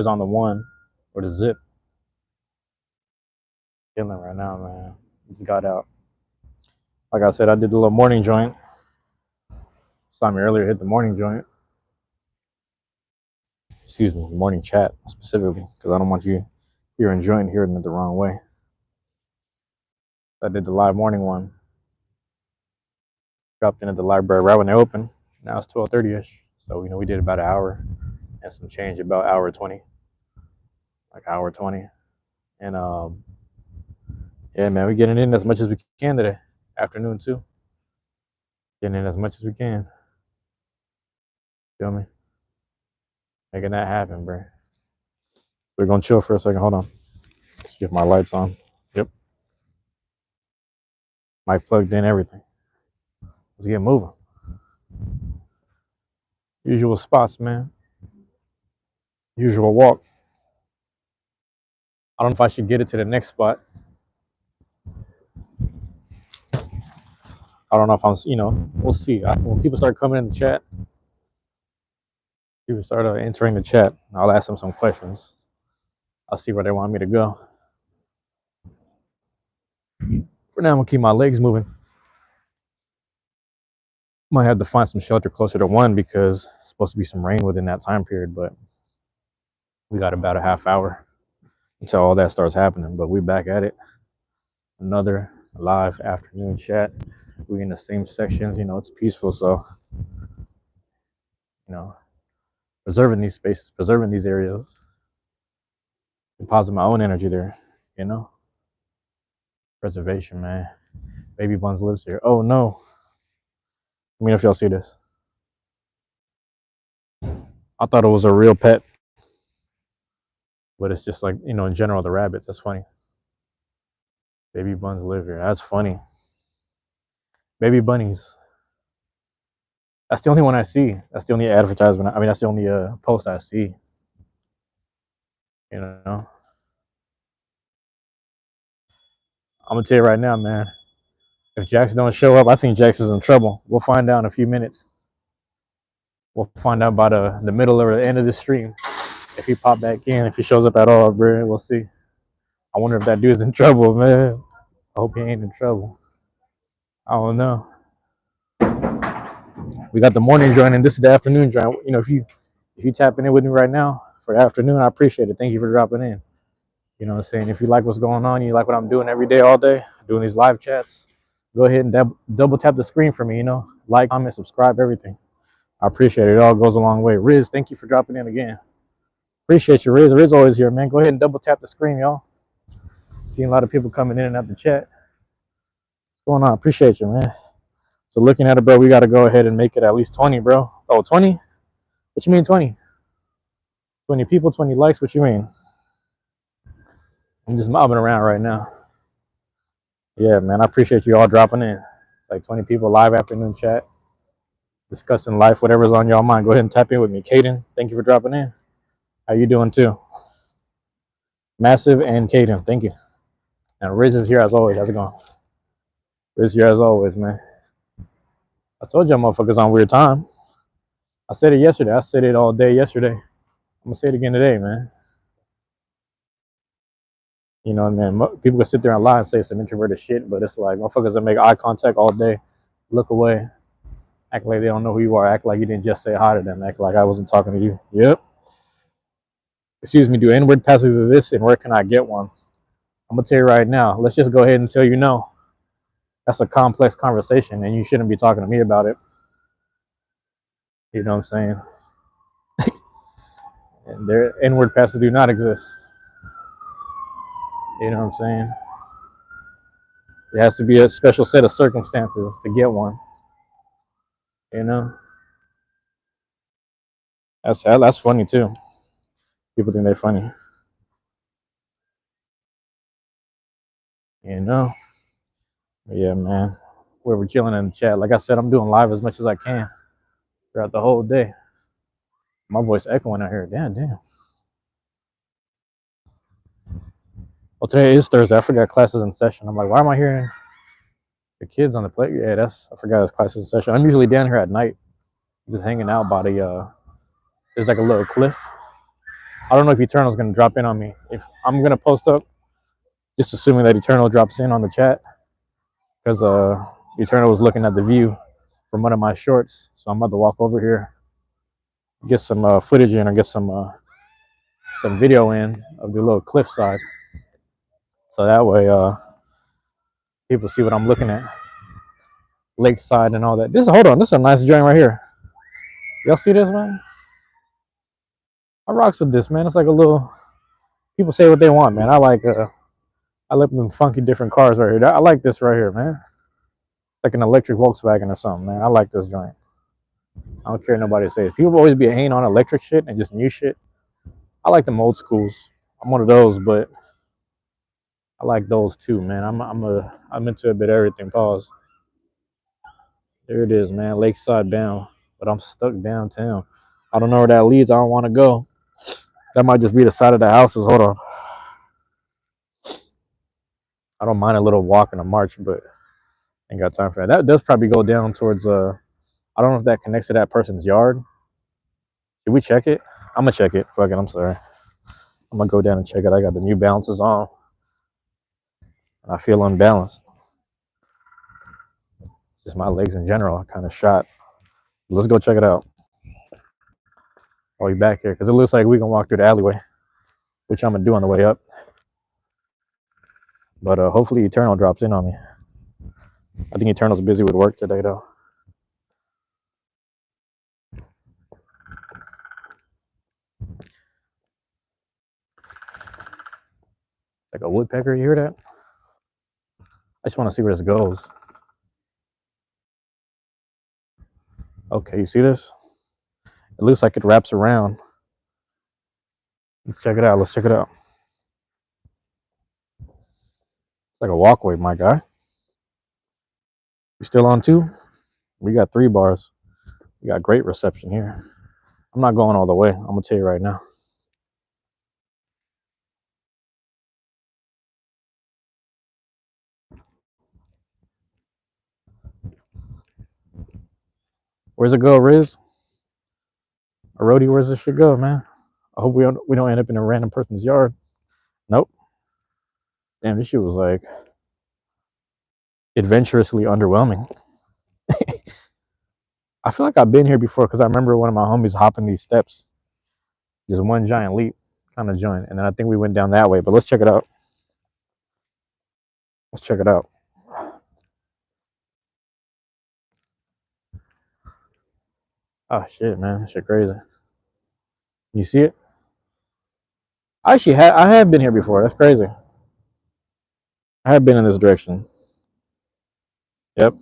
It's on the one or the zip. Killing right now, man. Just got out. Like I said, I did the little morning joint. Saw me earlier, hit the morning joint. Excuse me, morning chat specifically, because I don't want you hearing joint hearing it the wrong way. I did the live morning one. Dropped in at the library right when they opened. Now it's 12:30ish. So we did about an hour and some change, about hour 20, like hour 20. And yeah, man, we getting in as much as we can today. Afternoon too. Getting in as much as we can. Feel me? Making that happen, bro. We're gonna chill for a second. Hold on. See if my light's on. Yep. Mic plugged in, everything. Let's get moving. Usual spots, man. Usual walk. I don't know if I should get it to the next spot. I don't know if we'll see. When people start coming in the chat, people start entering the chat, I'll ask them some questions. I'll see where they want me to go. For now, I'm gonna keep my legs moving. Might have to find some shelter closer to 1 because it's supposed to be some rain within that time period, but we got about a half hour until all that starts happening. But we back at it. Another live afternoon chat. We in the same sections, it's peaceful, so preserving these spaces, preserving these areas, deposit my own energy there, preservation, man. Baby Buns lives here. Oh no. Let me know if y'all see this. I thought it was a real pet, but it's just like, in general, the rabbits. That's funny. Baby Buns live here. That's funny. Baby bunnies. That's the only one I see. That's the only advertisement. That's the only post I see. I'm gonna tell you right now, man. If Jax don't show up, I think Jax is in trouble. We'll find out in a few minutes. We'll find out by the middle or the end of the stream. If he pop back in, if he shows up at all, bro, we'll see. I wonder if that dude's in trouble, man. I hope he ain't in trouble. I don't know. We got the morning joint and this is the afternoon joint. If you tapping in with me right now for the afternoon, I appreciate it. Thank you for dropping in. You know what I'm saying? If you like what's going on, you like what I'm doing every day, all day, doing these live chats, go ahead and double tap the screen for me, like, comment, subscribe, everything. I appreciate it. It all goes a long way. Riz, thank you for dropping in again. Appreciate you, Riz. Riz always here, man. Go ahead and double tap the screen, y'all. Seeing a lot of people coming in and out the chat. What's going on? Appreciate you, man. So looking at it, bro, we got to go ahead and make it at least 20, bro. Oh, 20? What you mean 20? 20 people, 20 likes? What you mean? I'm just mobbing around right now. Yeah, man, I appreciate you all dropping in. It's like 20 people live afternoon chat, discussing life, whatever's on y'all mind. Go ahead and tap in with me. Caden, thank you for dropping in. How you doing too? Massive and Caden, thank you. And Riz is here as always. How's it going? Riz here as always, man. I told y'all motherfuckers on weird time. I said it yesterday. I said it all day yesterday. I'm gonna say it again today, man. Man, people can sit there and lie and say some introverted shit, but it's like motherfuckers that make eye contact all day, look away, act like they don't know who you are, act like you didn't just say hi to them, act like I wasn't talking to you. Yep. Excuse me, do N-word passes exist and where can I get one? I'm gonna tell you right now, let's just go ahead and tell you no. That's a complex conversation and you shouldn't be talking to me about it. You know what I'm saying? And their N-word passes do not exist. You know what I'm saying? It has to be a special set of circumstances to get one. That's funny too. People think they're funny. Yeah, man. We're chilling in the chat. Like I said, I'm doing live as much as I can throughout the whole day. My voice echoing out here. Damn. Well, today is Thursday. I forgot classes in session. I'm like, why am I hearing the kids on the play? Yeah, I forgot it's classes in session. I'm usually down here at night, just hanging out by there's like a little cliff I don't know if Eternal's gonna drop in on me. If I'm gonna post up, just assuming that Eternal drops in on the chat, because Eternal was looking at the view from one of my shorts, so I'm about to walk over here, get some footage in, or get some video in of the little cliffside, so that way people see what I'm looking at, lakeside and all that. Hold on, this is a nice joint right here. Y'all see this, man? I rocks with this, man. It's like a little. People say what they want, man. I like them funky different cars right here. I like this right here, man. Like an electric Volkswagen or something, man. I like this joint. I don't care what nobody says. People always be hating on electric shit and just new shit. I like them old schools. I'm one of those, but I like those too, man. I'm into a bit of everything. Pause. There it is, man. Lakeside bound, but I'm stuck downtown. I don't know where that leads. I don't want to go. That might just be the side of the houses. Hold on. I don't mind a little walk and a march, but ain't got time for that. That does probably go down towards I don't know if that connects to that person's yard. Did we check it? I'm gonna check it. Fuck it. I'm sorry. I'm gonna go down and check it. I got the New Balances on. I feel unbalanced. Just my legs in general are kind of shot. Let's go check it out. I'll be back here because it looks like we can walk through the alleyway, which I'm gonna do on the way up. But hopefully Eternal drops in on me. I think Eternal's busy with work today though. Like a woodpecker, you hear that? I just want to see where this goes. Okay, you see this? It looks like it wraps around. Let's check it out. Let's check it out. It's like a walkway, my guy. You still on 2? We got 3 bars. We got great reception here. I'm not going all the way. I'm gonna tell you right now. Where's it go, Riz? Arodi, where's this shit go, man? I hope we don't end up in a random person's yard. Nope. Damn, this shit was like adventurously underwhelming. I feel like I've been here before because I remember one of my homies hopping these steps. Just one giant leap kind of joint. And then I think we went down that way. But let's check it out. Let's check it out. Oh shit, man. Shit crazy. You see it? I have been here before. That's crazy. I have been in this direction. Yep.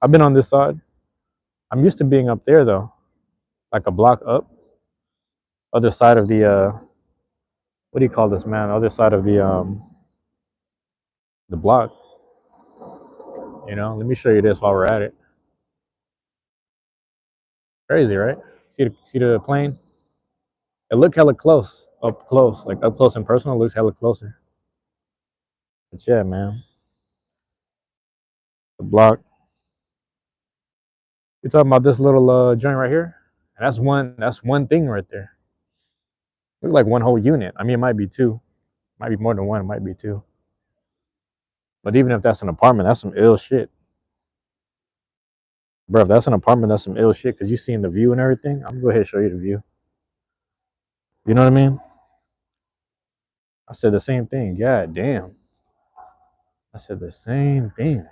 I've been on this side. I'm used to being up there though. Like a block up. Other side of the what do you call this, man? Other side of the block. You know, let me show you this while we're at it. Crazy, right? See the plane? It looked hella close, up close, like up close and personal. It looks hella closer. But yeah, man, the block. You're talking about this little joint right here, and that's one thing right there. Look like one whole unit. I mean, it might be 2, might be more than 1, it might be 2. But even if that's an apartment, that's some ill shit, bro. If that's an apartment, that's some ill shit. Cause you seen the view and everything. I'm gonna go ahead and show you the view. You know what I mean? I said the same thing. God damn. I said the same thing.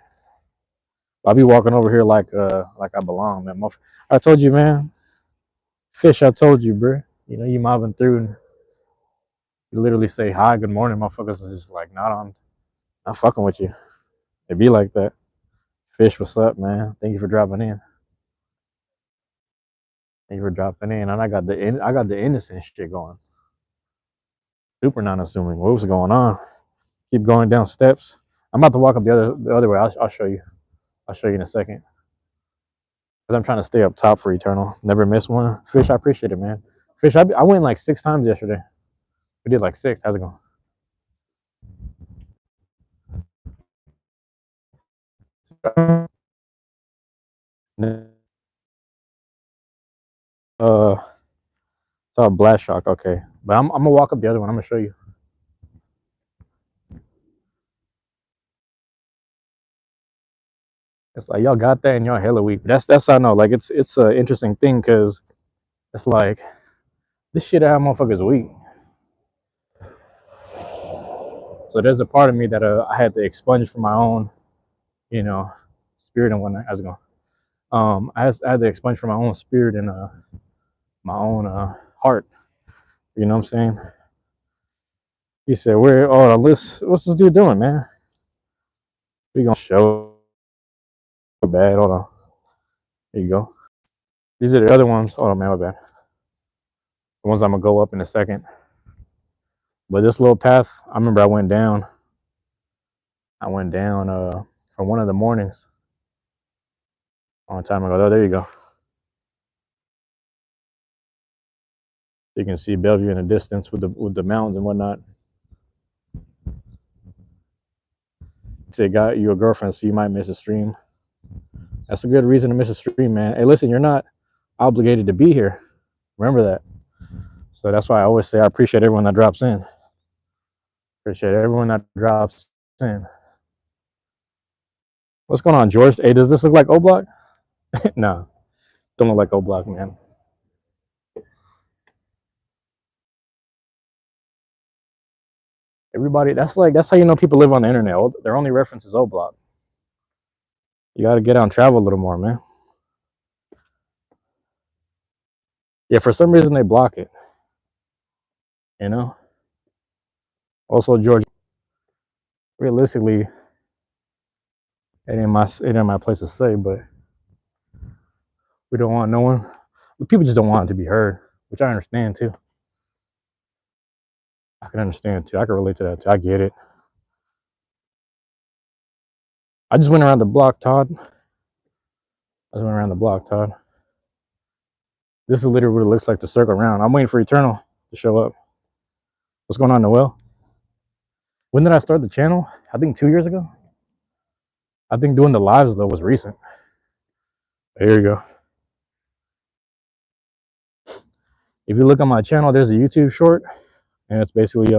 I'll be walking over here like I belong, man. I told you, man. Fish, I told you, bro. You know, you mobbing through and you literally say hi, good morning, motherfuckers is just like not fucking with you. It be like that. Fish, what's up, man? Thank you for dropping in. Thank you for dropping in. And I got the innocent shit going. Super non-assuming. What was going on? Keep going down steps. I'm about to walk up the other way. I'll show you. I'll show you in a second. Cause I'm trying to stay up top for Eternal. Never miss one. Fish, I appreciate it, man. Fish, I went like 6 times yesterday. We did like 6. How's it going? Uh, saw Blast Shock. Okay, But I'm gonna walk up the other one. I'm gonna show you. It's like y'all got that and y'all hella weak. That's how I know. Like it's an interesting thing because it's like this shit how motherfuckers weak. So there's a part of me that I had to expunge from my own, you know, spirit and whatnot. How's it going? I had to expunge from my own spirit and my own heart. You know what I'm saying? He said, "Where? Oh, what's this dude doing, man? We gonna show bad. Hold on. Here you go. These are the other ones. Hold on, man. My bad. The ones I'm gonna go up in a second. But this little path, I remember I went down. I went down for one of the mornings a long time ago. Oh, there you go. You can see Bellevue in the distance with the mountains and whatnot. Say, got you a girlfriend, so you might miss a stream. That's a good reason to miss a stream, man. Hey, listen, you're not obligated to be here. Remember that. So that's why I always say I appreciate everyone that drops in. Appreciate everyone that drops in. What's going on, George? Hey, does this look like O Block? No, don't look like O Block, man. Everybody, that's how you know people live on the internet. Their only reference is O Block. You got to get out and travel a little more, man. Yeah, for some reason they block it. You know. Also, George, realistically, it ain't my place to say, but we don't want no one. People just don't want it to be heard, which I understand too. I can understand too. I can relate to that too. I get it. I just went around the block, Todd. I just went around the block, Todd. This is literally what it looks like to circle around. I'm waiting for Eternal to show up. What's going on, Noel? When did I start the channel? I think 2 years ago. I think doing the lives though was recent. There you go. If you look on my channel, there's a YouTube short, and it's basically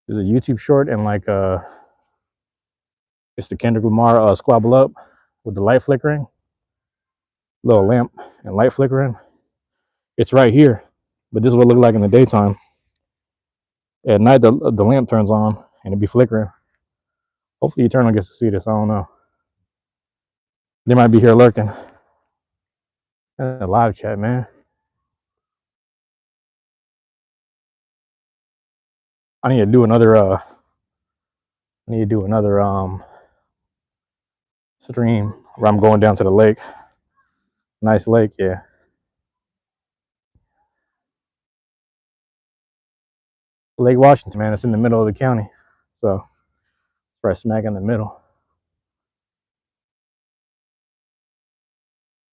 there's a YouTube short and like it's the Kendrick Lamar Squabble Up with the light flickering, little lamp and light flickering. It's right here, but this is what it looked like in the daytime. At night, the lamp turns on and it be flickering. Hopefully, Eternal gets to see this. I don't know. They might be here lurking. A live chat, man. I need to do another. I need to do another stream where I'm going down to the lake. Nice lake, yeah. Lake Washington, man. It's in the middle of the county, so right smack in the middle.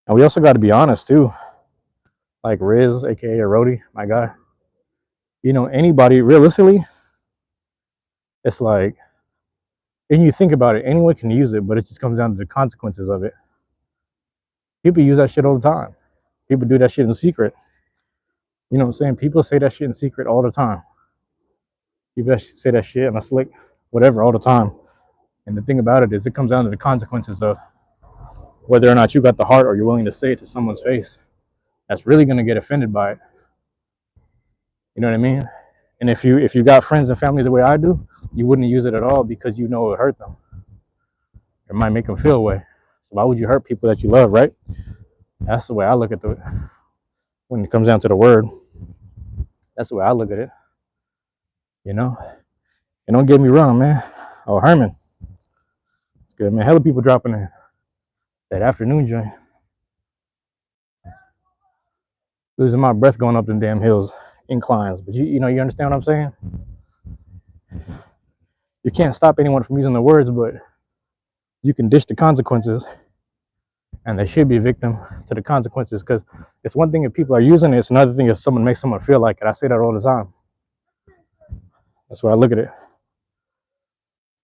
And we also got to be honest too. Like Riz, aka Rody, my guy. You know, anybody realistically, it's like, and you think about it, anyone can use it, but it just comes down to the consequences of it. People use that shit all the time. People do that shit in secret. You know what I'm saying? People say that shit in secret all the time. People say that shit in a slick, whatever, all the time. And the thing about it is, it comes down to the consequences of whether or not you got the heart or you're willing to say it to someone's face. That's really gonna get offended by it. You know what I mean? And if you got friends and family the way I do, you wouldn't use it at all because you know it would hurt them. It might make them feel away. So why would you hurt people that you love, right? That's the way I look at it. When it comes down to the word, that's the way I look at it. You know? And don't get me wrong, man. Oh, Herman. It's good, man. Hella people dropping in that afternoon joint. Losing my breath going up them damn hills, inclines. But you know, you understand what I'm saying? You can't stop anyone from using the words, but you can dish the consequences, and they should be a victim to the consequences. Because it's one thing if people are using it, it's another thing if someone makes someone feel like it. I say that all the time. That's why I look at it.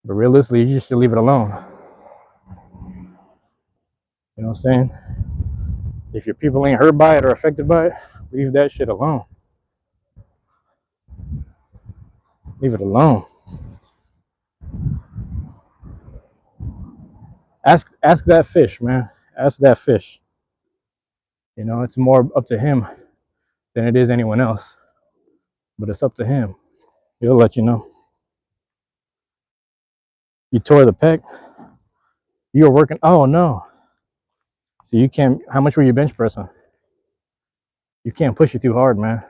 But realistically, you just should leave it alone. You know what I'm saying? If your people ain't hurt by it or affected by it, leave that shit alone. Leave it alone. Ask that fish, man. Ask that fish. You know, it's more up to him than it is anyone else. But it's up to him. He'll let you know. You tore the pec. You were working. Oh no. So you can't. How much were you bench pressing? You can't push it too hard, man.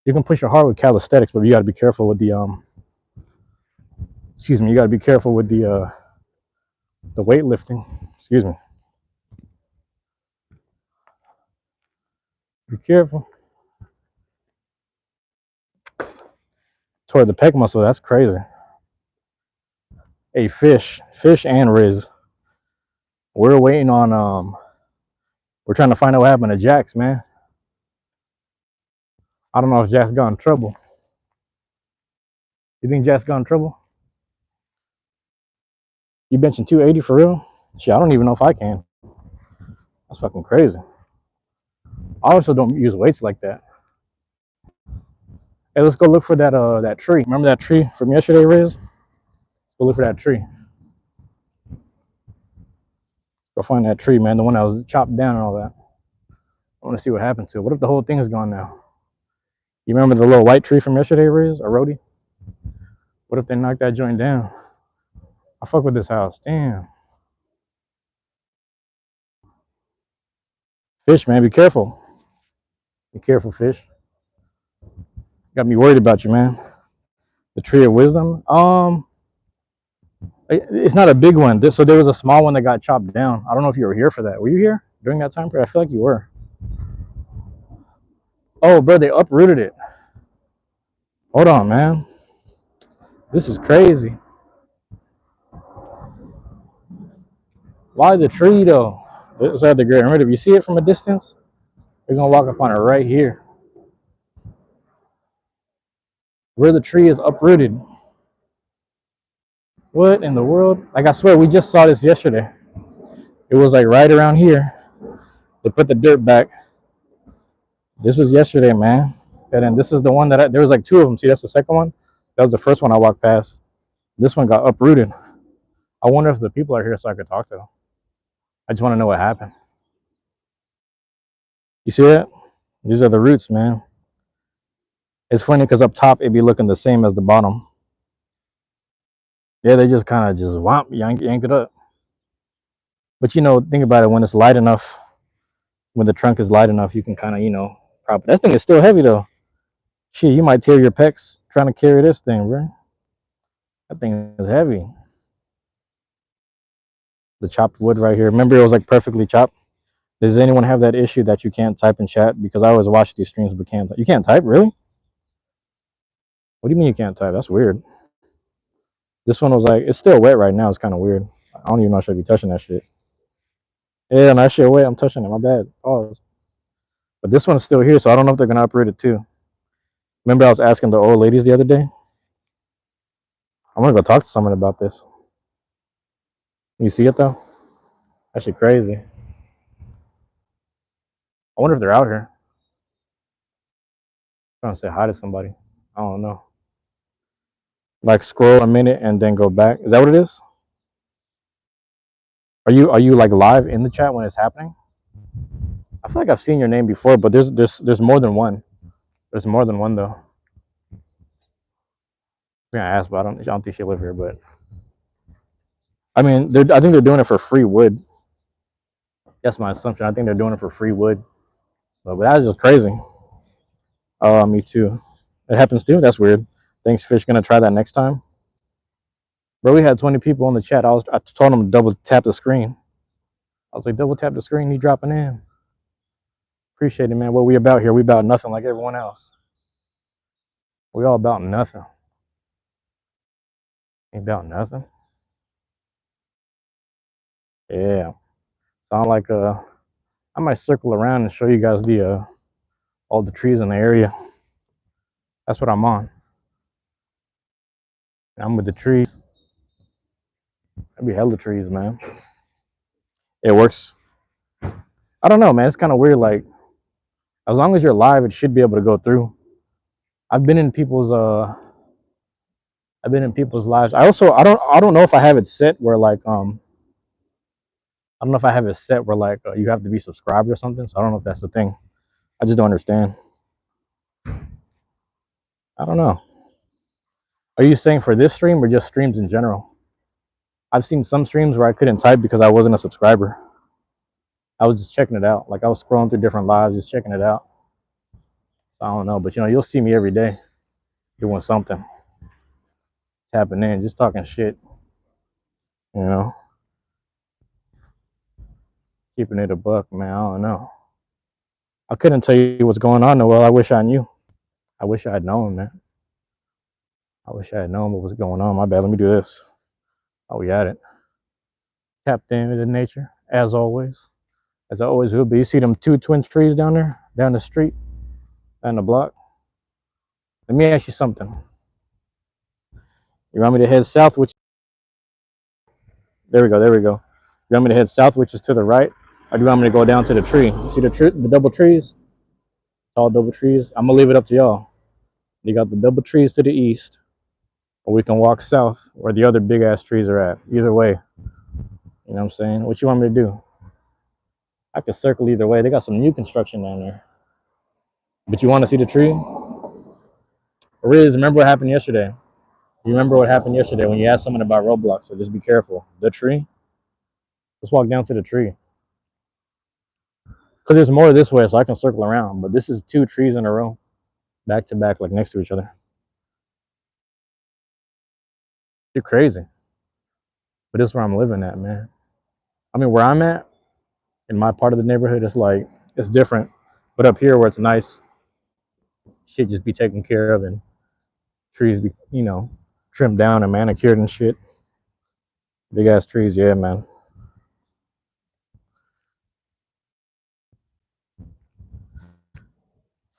You can push it hard with calisthenics, but you got to be careful with the Excuse me. You got to be careful with the weightlifting. Excuse me. Be careful. Toward the pec muscle. That's crazy. Hey, fish, and Riz. We're waiting on We're trying to find out what happened to Jax, man. I don't know if Jax got in trouble. You think Jax got in trouble? You benching 280 for real? Shit, I don't even know if I can. That's fucking crazy. I also don't use weights like that. Hey, let's go look for that tree. Remember that tree from yesterday, Riz? Go look for that tree. Go find that tree, man. The one that was chopped down and all that. I want to see what happened to it. What if the whole thing is gone now? You remember the little white tree from yesterday, Riz? Or Rhodey? What if they knocked that joint down? I fuck with this house. Damn. Fish, man, be careful. Be careful, fish. Got me worried about you, man. The tree of wisdom. It's not a big one. So there was a small one that got chopped down. I don't know if you were here for that. Were you here during that time period? I feel like you were. Oh, bro, they uprooted it. Hold on, man. This is crazy. Why the tree though? This is at the Great Remember, if you see it from a distance, you're gonna walk up on it right here. Where the tree is uprooted. What in the world? Like I swear, we just saw this yesterday. It was like right around here. They put the dirt back. This was yesterday, man. And then this is the one that there was like two of them. See, that's the second one. That was the first one I walked past. This one got uprooted. I wonder if the people are here so I could talk to them. I just want to know what happened. You see that? These are the roots, man. It's funny because up top it'd be looking the same as the bottom. Yeah, they just kind of just whomp, yanked it up. But you know, think about it. When it's light enough, when the trunk is light enough, you can kind of, you know, prop it. That thing is still heavy though. Shit, you might tear your pecs trying to carry this thing, bro. That thing is heavy. The chopped wood right here. Remember, it was like perfectly chopped. Does anyone have that issue that you can't type in chat? Because I always watch these streams but can't. You can't type, really? What do you mean you can't type? That's weird. This one was like, it's still wet right now. It's kind of weird. I don't even know if I should be touching that shit. Yeah, that shit wet. I'm touching it. My bad. Pause. But this one's still here, so I don't know if they're gonna operate it too. Remember, I was asking the old ladies the other day. I'm gonna go talk to someone about this. You see it though? That shit crazy. I wonder if they're out here. I'm trying to say hi to somebody. I don't know. Like scroll a minute and then go back. Is that what it is? Are you like live in the chat when it's happening? I feel like I've seen your name before, but there's more than one. There's more than one though. I'm gonna ask, but I don't think she live here. But I mean, I think they're doing it for free wood. That's my assumption. I think they're doing it for free wood. So, but that's just crazy. Oh, me too. It happens too. That's weird. Thanks, Fish. Gonna try that next time. Bro, we had 20 people in the chat. I told them to double tap the screen. I was like, double tap the screen. He dropping in. Appreciate it, man. What we about here? We about nothing like everyone else. We all about nothing. Ain't about nothing. Yeah. Sound like I might circle around and show you guys the all the trees in the area. That's what I'm on. I'm with the trees. That'd be hella trees, man. It works. I don't know, man. It's kind of weird. Like, as long as you're live, it should be able to go through. I've been in people's I've been in people's lives. I don't know if I have it set where like I don't know if I have it set where like you have to be subscribed or something. So I don't know if that's the thing. I just don't understand. I don't know. Are you saying for this stream or just streams in general? I've seen some streams where I couldn't type because I wasn't a subscriber. I was just checking it out. Like I was scrolling through different lives, just checking it out. So I don't know, but you'll see me every day doing something, tapping in, just talking shit. You know, keeping it a buck, man. I don't know. I couldn't tell you what's going on. Well, I wish I knew. I wish I had known, man. I wish I had known what was going on. My bad. Let me do this. Oh, we had it. Tapped into nature, as always. As I always will be. You see them two twin trees down there, down the street, down the block? Let me ask you something. You want me to head south, which there we go, there we go. You want me to head south, which is to the right, or do you want me to go down to the tree? You see the double trees, tall double trees. I'm gonna leave it up to y'all. You got the double trees to the east, or we can walk south where the other big ass trees are at. Either way, you know what I'm saying? What you want me to do? I could circle either way. They got some new construction down there. But you want to see the tree? Riz, remember what happened yesterday? You remember what happened yesterday when you asked someone about Roblox? So just be careful. The tree. Let's walk down to the tree. Because there's more this way, so I can circle around. But this is two trees in a row, back to back, like next to each other. You're crazy. But this is where I'm living at, man. I mean, where I'm at, in my part of the neighborhood, it's like, it's different. But up here where it's nice, shit just be taken care of and trees be, trimmed down and manicured and shit. Big ass trees, yeah, man.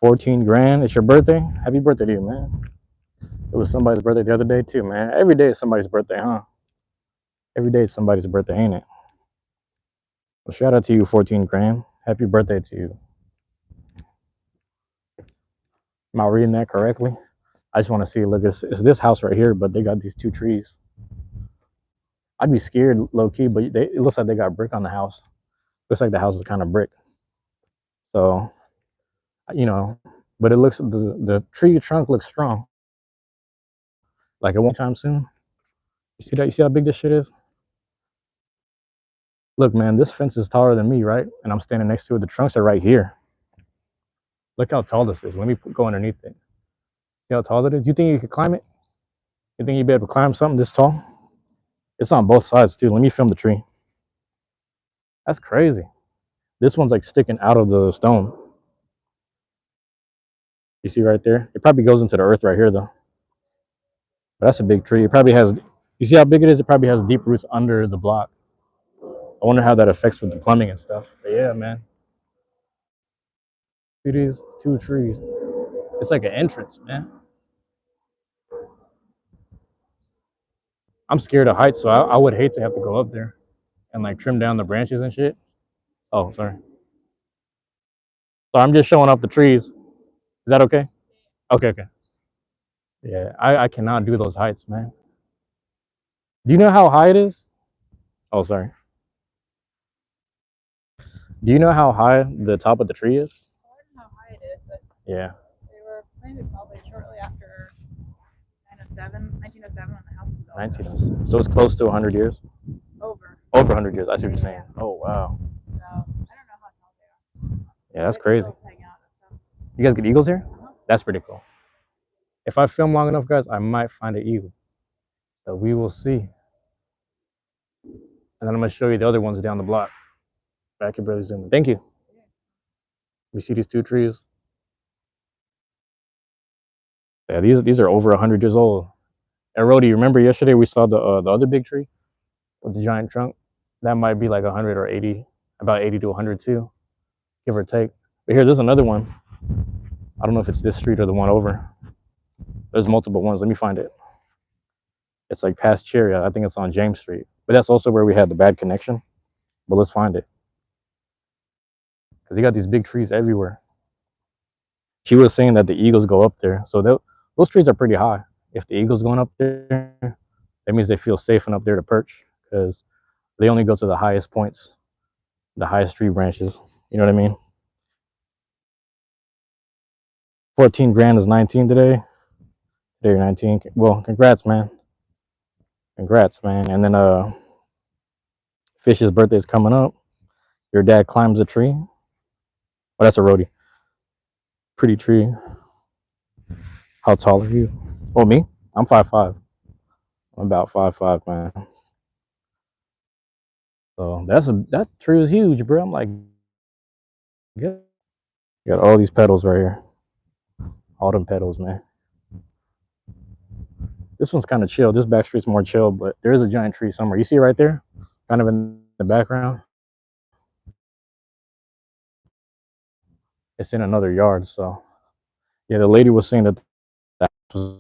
$14,000. It's your birthday? Happy birthday to you, man. It was somebody's birthday the other day too, man. Every day is somebody's birthday, huh? Every day is somebody's birthday, ain't it? Well, shout out to you, 14,000. Happy birthday to you. Am I reading that correctly? I just want to see. Look, it's this house right here, but they got these two trees. I'd be scared, low key, but it looks like they got brick on the house. Looks like the house is kind of brick. So, but it looks the tree trunk looks strong. Like it won't time soon. You see that? You see how big this shit is? Look, man, this fence is taller than me, right? And I'm standing next to it. The trunks are right here. Look how tall this is. Let me go underneath it. See how tall it is? You think you could climb it? You think you'd be able to climb something this tall? It's on both sides too. Let me film the tree. That's crazy. This one's like sticking out of the stone. You see right there? It probably goes into the earth right here though. But that's a big tree. It probably has, you see how big it is? It probably has deep roots under the block. I wonder how that affects with the plumbing and stuff. But yeah, man. It is two trees. It's like an entrance, man. I'm scared of heights, so I would hate to have to go up there and like trim down the branches and shit. Oh, sorry. So I'm just showing off the trees. Is that okay? Okay, okay. Yeah, I cannot do those heights, man. Do you know how high it is? Oh, sorry. Do you know how high the top of the tree is? I don't know how high it is, but yeah, they were planted probably shortly after 1907 when the house was built. 1907. So it's close to 100 years? Over. Over 100 years. I see what you're saying. Oh, wow. So I don't know how tall they are. Yeah, that's crazy. Hang out and stuff. You guys get eagles here? Uh-huh. That's pretty cool. If I film long enough, guys, I might find an eagle. So we will see. And then I'm going to show you the other ones down the block. I can barely zoom in. Thank you. You see these two trees? Yeah, these are over 100 years old. And Rody, you remember yesterday we saw the other big tree with the giant trunk? That might be like 100 or 80, about 80 to 100 too, give or take. But here, there's another one. I don't know if it's this street or the one over. There's multiple ones. Let me find it. It's like past Cherry. I think it's on James Street. But that's also where we had the bad connection. But let's find it. Because you got these big trees everywhere. She was saying that the eagles go up there, so those trees are pretty high. If the eagles going up there, that means they feel safe enough there to perch because they only go to the highest points, the highest tree branches. You know what I mean? 14 grand is 19 today. Today you're 19. Well, congrats, man. Congrats, man. And then Fish's birthday is coming up. Your dad climbs a tree. Oh, that's a roadie. Pretty tree. How tall are you? Oh, me? I'm 5'5". I'm about 5'5", man. So that tree is huge, bro. I'm like, good. Got all these petals right here. All them petals, man. This one's kind of chill. This back street's more chill, but there is a giant tree somewhere. You see it right there? Kind of in the background. It's in another yard. So yeah, the lady was saying that that was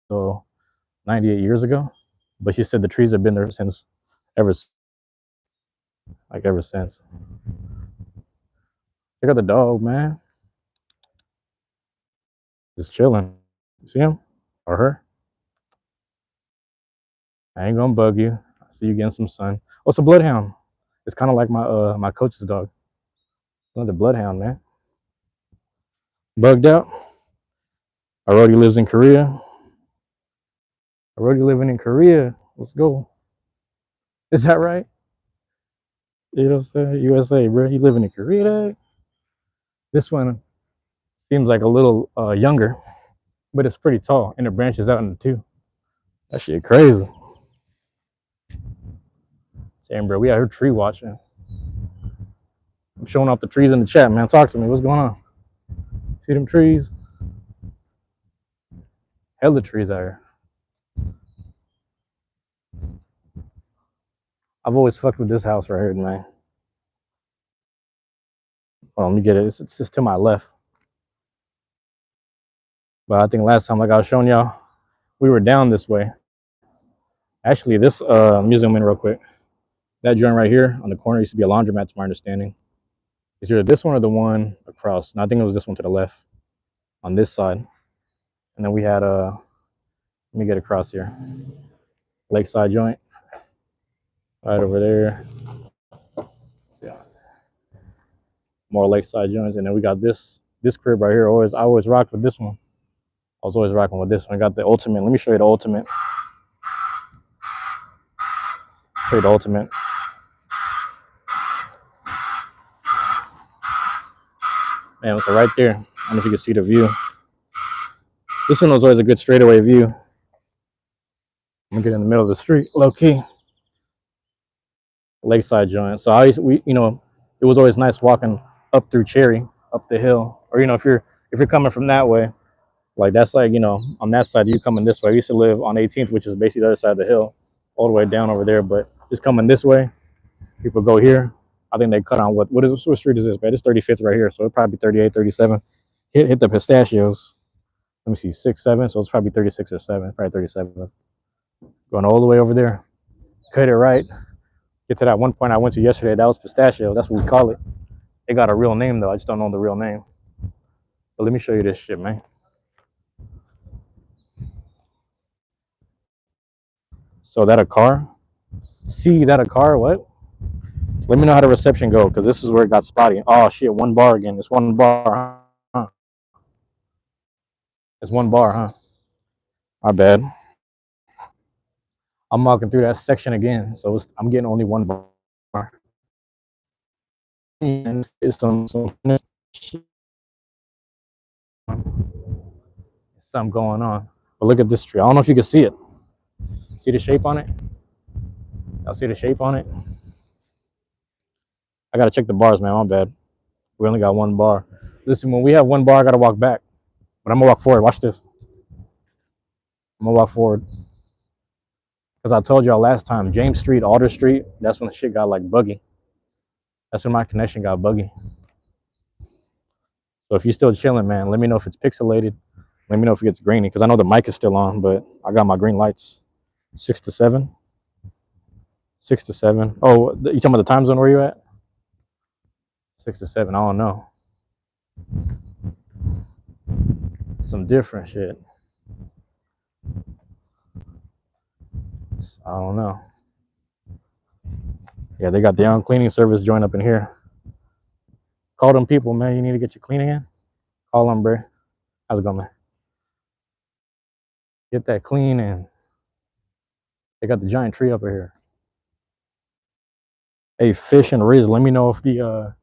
so 98 years ago, but she said the trees have been there since ever like ever since. Check out the dog, man. Just chilling. You see him or her? I ain't gonna bug you. I see you getting some sun. Oh, it's a bloodhound. It's kind of like my coach's dog. Another bloodhound, man. Bugged out. Arodi lives in Korea. Arodi living in Korea. Let's go. Is that right? You know what I'm saying? USA, bro. You living in Korea, dog? This one seems like a little younger, but it's pretty tall, and it branches out into two. That shit crazy. Damn, bro, we out here tree watching. I'm showing off the trees in the chat, man. Talk to me. What's going on? See them trees? Hella trees out here. I've always fucked with this house right here, man. Oh, let me get it. It's just to my left. But I think last time, like I was showing y'all, we were down this way. Actually, this museum in real quick. That joint right here on the corner used to be a laundromat, to my understanding. It's either this one or the one across. And I think it was this one to the left on this side. And then we had let me get across here. Lakeside joint. Right over there. Yeah. More lakeside joints. And then we got this crib right here. I always rocked with this one. I was always rocking with this one. I got the ultimate. Let me show you the ultimate. Show you the ultimate. Man, so right there. I don't know if you can see the view. This one was always a good straightaway view. I'm gonna get in the middle of the street, low key. Lakeside joint. So it was always nice walking up through Cherry, up the hill. Or if you're coming from that way, like that's like, on that side, you coming this way. I used to live on 18th, which is basically the other side of the hill, all the way down over there. But just coming this way, people go here. I think they cut on what street is this, man? It's 35th right here, so it'll probably be 38, 37. Hit the pistachios. Let me see, 6, 7. So it's probably 36 or 7, probably 37. Going all the way over there. Cut it right. Get to that one point I went to yesterday. That was pistachio. That's what we call it. It got a real name though. I just don't know the real name. But let me show you this shit, man. So that a car? See that a car? What? Let me know how the reception go, because this is where it got spotty. Oh shit, one bar again. It's one bar, huh? It's one bar, huh? My bad. I'm walking through that section again, so I'm getting only one bar. And it's something going on. But look at this tree. I don't know if you can see it. See the shape on it? Y'all see the shape on it? I gotta check the bars, man. My bad. We only got one bar. Listen, when we have one bar, I gotta walk back. But I'm gonna walk forward. Watch this. I'm gonna walk forward. Because I told y'all last time, James Street, Alder Street, that's when the shit got like buggy. That's when my connection got buggy. So if you're still chilling, man, let me know if it's pixelated. Let me know if it gets grainy, because I know the mic is still on, but I got my green lights. 6 to 7. 6 to 7. Oh, you talking about the time zone where you at? 6 to 7. I don't know. Some different shit. I don't know. Yeah, they got their own cleaning service joint up in here. Call them people, man. You need to get your cleaning in. Call them, bro. How's it going, man? Get that clean in. They got the giant tree up here. Hey, Fish and Riz, let me know if the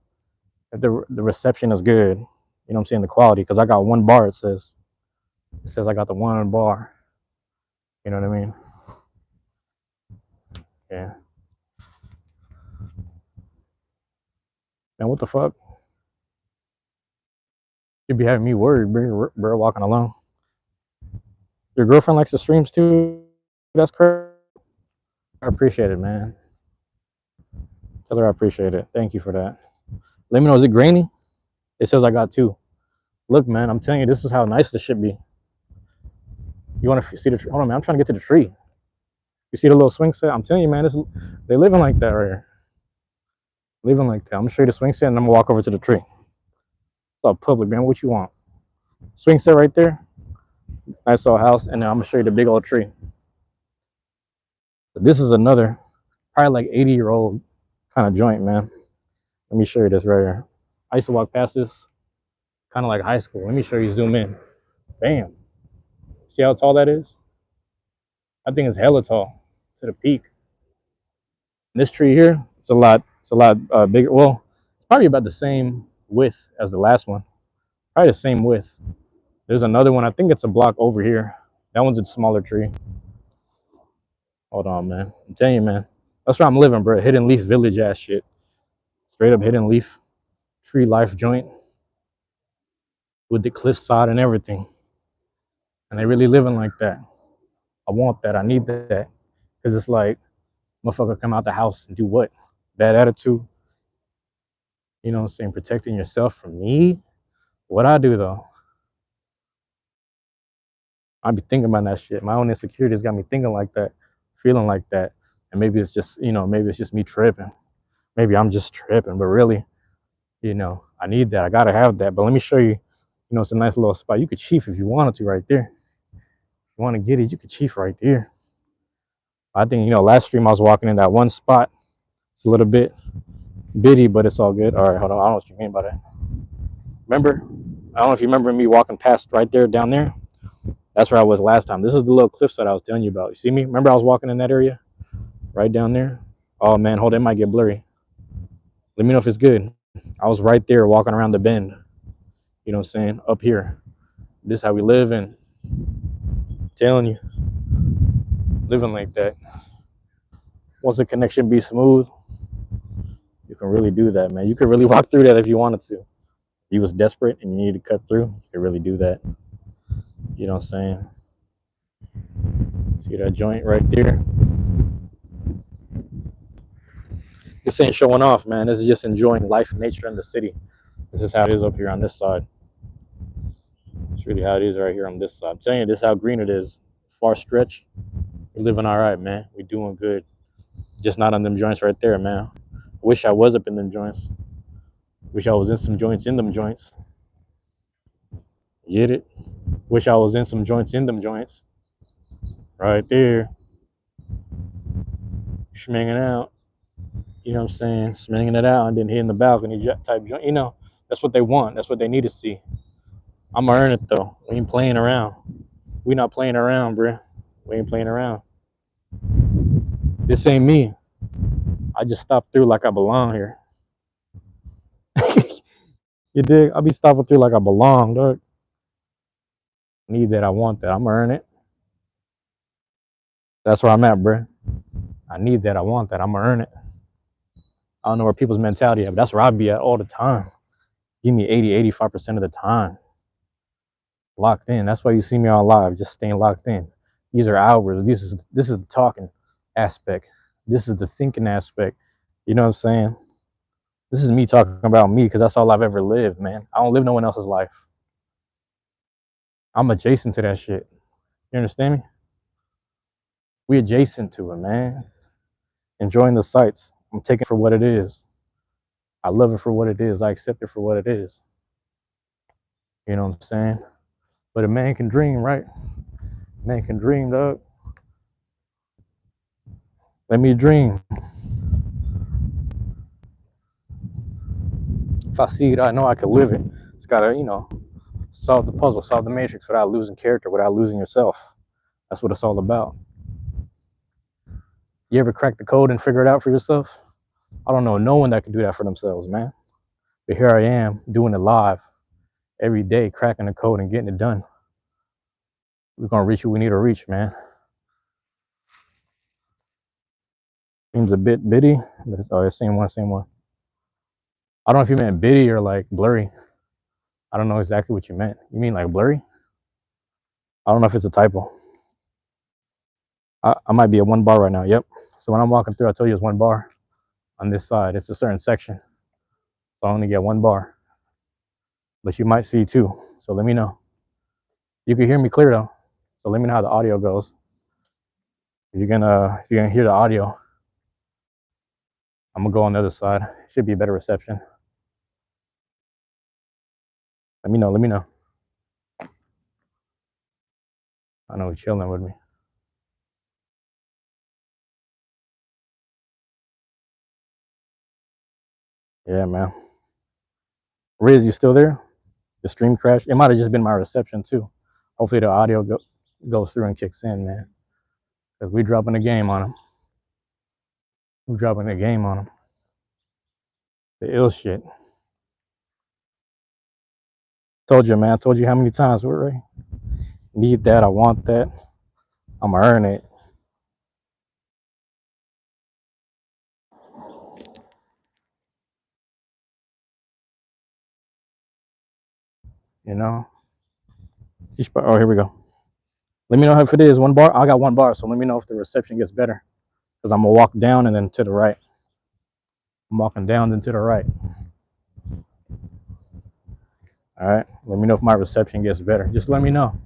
reception is good. You know what I'm saying? The quality, because I got one bar. It says I got the one bar. You know what I mean? Yeah. Man, what the fuck? You be having me worried, bro, walking alone. Your girlfriend likes the streams too. That's crazy. I appreciate it, man. Tell her I appreciate it. Thank you for that. Let me know. Is it grainy? It says I got two. Look, man, I'm telling you, this is how nice this should be. You want to see the tree? Hold on, man. I'm trying to get to the tree. You see the little swing set? I'm telling you, man, they living like that right here. Living like that. I'm gonna show you the swing set, and I'm gonna walk over to the tree. It's all public, man. What you want? Swing set right there. Nice old house, and then I'm gonna show you the big old tree. But this is another, probably like 80-year-old kind of joint, man. Let me show you this right here. I used to walk past this kind of like high school. Let me show you. Zoom in. Bam. See how tall that is? I think it's hella tall to the peak. And this tree here, it's a lot bigger. Well, it's probably about the same width as the last one. Probably the same width. There's another one. I think it's a block over here. That one's a smaller tree. Hold on, man. I'm telling you, man. That's where I'm living, bro. Hidden Leaf Village ass shit. Straight up Hidden Leaf tree life joint with the cliffside and everything. And they really living like that. I want that. I need that. Because it's like, motherfucker come out the house and do what? Bad attitude. You know what I'm saying? Protecting yourself from me. What I do though? I be thinking about that shit. My own insecurities got me thinking like that, feeling like that. And maybe it's just, maybe it's just me tripping. Maybe I'm just tripping, but really, I need that. I gotta have that. But let me show you, it's a nice little spot. You could chief if you wanted to right there. If you want to get it, you could chief right there. I think, last stream I was walking in that one spot. It's a little bit bitty, but it's all good. All right, hold on. I don't know what you mean by that. Remember? I don't know if you remember me walking past right there, down there. That's where I was last time. This is the little cliffside I was telling you about. You see me? Remember I was walking in that area? Right down there? Oh man, hold on, it might get blurry. Let me know if it's good. I was right there walking around the bend. You know what I'm saying? Up here. This is how we live, and I'm telling you, living like that. Once the connection be smooth, you can really do that, man. You could really walk through that if you wanted to. If you was desperate and you needed to cut through, you could really do that. You know what I'm saying? See that joint right there? This ain't showing off, man. This is just enjoying life, nature, and the city. This is how it is up here on this side. It's really how it is right here on this side. I'm telling you, this is how green it is. Far stretch. We're living all right, man. We're doing good. Just not on them joints right there, man. Wish I was up in them joints. Wish I was in some joints in them joints. Get it? Wish I was in some joints in them joints. Right there. Schminging out. You know what I'm saying? Sminging it out and then hitting the balcony type joint. That's what they want. That's what they need to see. I'm gonna earn it though. We ain't playing around. We not playing around, bruh. We ain't playing around. This ain't me. I just stopped through like I belong here. You dig? I be stopping through like I belong, dog. Need that. I want that. I'm gonna earn it. That's where I'm at, bruh. I need that. I want that. I'm gonna earn it. I don't know where people's mentality at, but that's where I be at all the time. Give me 80, 85% of the time. Locked in. That's why you see me on live, just staying locked in. These are hours. This is the talking aspect. This is the thinking aspect. You know what I'm saying? This is me talking about me because that's all I've ever lived, man. I don't live no one else's life. I'm adjacent to that shit. You understand me? We adjacent to it, man. Enjoying the sights. I'm taking it for what it is. I love it for what it is. I accept it for what it is. You know what I'm saying? But a man can dream, right? Man can dream, dog. Let me dream. If I see it, I know I can live it. It's gotta, solve the puzzle, solve the matrix without losing character, without losing yourself. That's what it's all about. You ever crack the code and figure it out for yourself? I don't know no one that can do that for themselves, man. But here I am doing it live every day, cracking the code and getting it done. We're gonna reach what we need to reach, man. Seems a bit bitty, but it's always same one, same one. I don't know if you meant bitty or like blurry. I don't know exactly what you meant. You mean like blurry? I don't know if it's a typo. I might be at one bar right now. Yep. So when I'm walking through, I tell you it's one bar on this side. It's a certain section. So I only get one bar. But you might see two. So let me know. You can hear me clear though. So let me know how the audio goes. If you're gonna hear the audio, I'm gonna go on the other side. Should be a better reception. Let me know. Let me know. I know you're chilling with me. Yeah, man. Riz, you still there? The stream crashed. It might have just been my reception too. Hopefully the audio goes through and kicks in, man. Because we dropping the game on them. We dropping the game on them. The ill shit. Told you, man. I told you how many times, Ray? Need that. I want that. I'm gonna earn it. You know. Oh, here we go. Let me know if it is one bar. I got one bar, so let me know if the reception gets better. Because I'm gonna walk down and then to the right. I'm walking down then to the right. All right. Let me know if my reception gets better. Just let me know.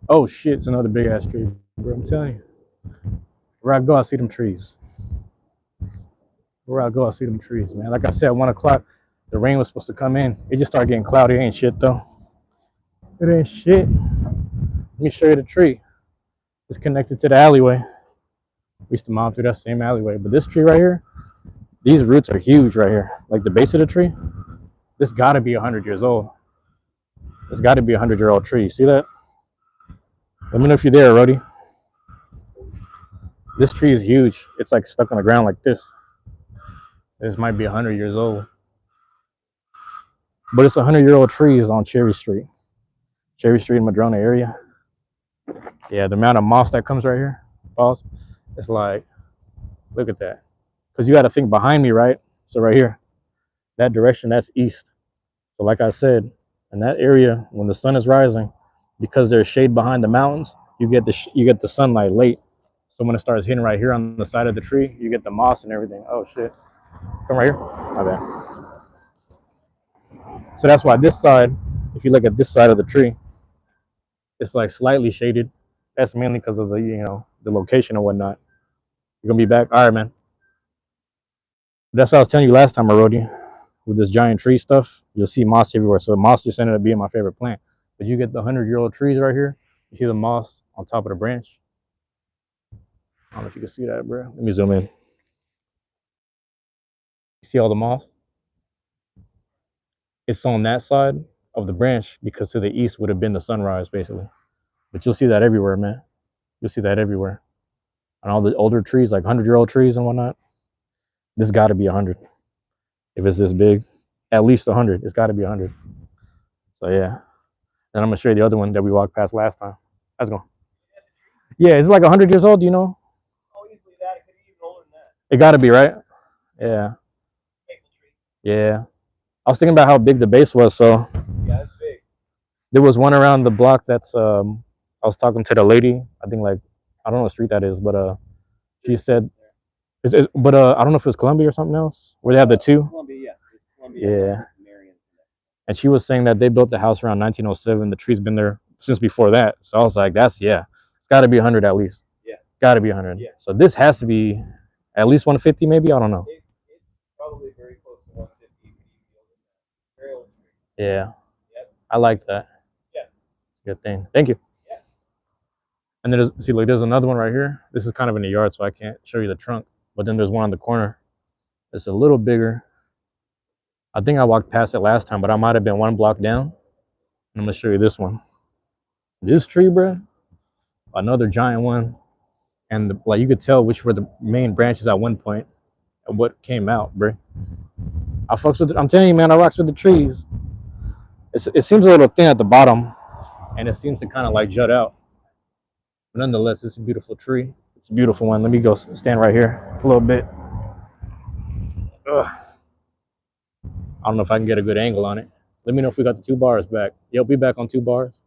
Oh shit! It's another big ass tree, bro. I'm telling you. Where I go, I see them trees. Where I go, I see them trees, man. Like I said, 1 o'clock, the rain was supposed to come in. It just started getting cloudy. It ain't shit though. It ain't shit. Let me show you the tree. It's connected to the alleyway. We used to mount through that same alleyway. But this tree right here, these roots are huge right here. Like the base of the tree, this gotta be 100 years old. It's gotta be a 100-year-old tree. See that? Let me know if you're there, Rody. This tree is huge. It's like stuck on the ground like this. This might be 100 years old. But it's a 100-year-old tree is on Cherry Street. Cherry Street in Madrona area. Yeah, the amount of moss that comes right here, boss, it's like, look at that. Because you got to think behind me, right? So right here, that direction, that's east. So like I said, in that area, when the sun is rising, because there's shade behind the mountains, you get the sunlight late. So when it starts hitting right here on the side of the tree, you get the moss and everything. Oh shit! Come right here. My bad. So that's why this side, if you look at this side of the tree, it's like slightly shaded. That's mainly because of the location and whatnot. You're gonna be back. All right, man. That's what I was telling you last time I rode you with this giant tree stuff. You'll see moss everywhere. So moss just ended up being my favorite plant. But you get the 100-year-old trees right here. You see the moss on top of the branch. I don't know if you can see that, bro. Let me zoom in. You see all the moss? It's on that side of the branch because to the east would have been the sunrise, basically. But you'll see that everywhere, man. You'll see that everywhere. And all the older trees, like 100-year-old trees and whatnot, this got to be 100. If it's this big, at least 100. It's got to be 100. So yeah. And I'm gonna show you the other one that we walked past last time. Let's go. Yeah, it's like 100 years old. Do you know? Oh, easily that. It could be even older than that. It got to be right. Yeah. Yeah. I was thinking about how big the base was. So yeah, it's big. There was one around the block that's. I was talking to the lady. I think like I don't know what street that is, but she said, but I don't know if it was Columbia or something else where they have the two. Columbia, yeah. Columbia, yeah. And she was saying that they built the house around 1907. The tree's been there since before that. So I was like, it's got to be 100 at least. Yeah. Got to be 100. Yeah. So this has to be at least 150 maybe. I don't know. It's probably very close to 150. Very old tree. Yeah. Yep. I like that. Yeah. Good thing. Thank you. And then see, like there's another one right here. This is kind of in the yard, so I can't show you the trunk. But then there's one on the corner. It's a little bigger. I think I walked past it last time, but I might have been one block down. And I'm gonna show you this one. This tree, bro, another giant one, and like you could tell which were the main branches at one point and what came out, bro. I fucks with it. I'm telling you, man, I rocks with the trees. It seems a little thin at the bottom, and it seems to kind of like jut out. But nonetheless, it's a beautiful tree. It's a beautiful one. Let me go stand right here a little bit. Ugh. I don't know if I can get a good angle on it. Let me know if we got the 2 bars back. Yep, we back on 2 bars.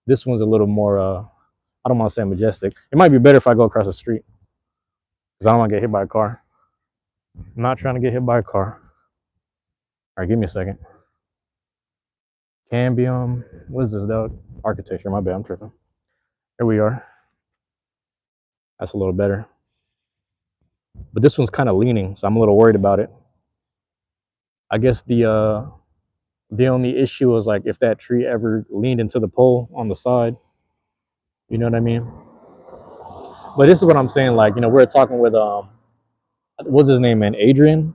This one's a little more, I don't want to say majestic. It might be better if I go across the street because I don't want to get hit by a car. I'm not trying to get hit by a car. All right, give me a second. Cambium. What is this, dog? Architecture. My bad. I'm tripping. Here we are. That's a little better. But this one's kind of leaning, so I'm a little worried about it. I guess the only issue is like if that tree ever leaned into the pole on the side. You know what I mean? But this is what I'm saying. Like, we're talking with what's his name, man? Adrian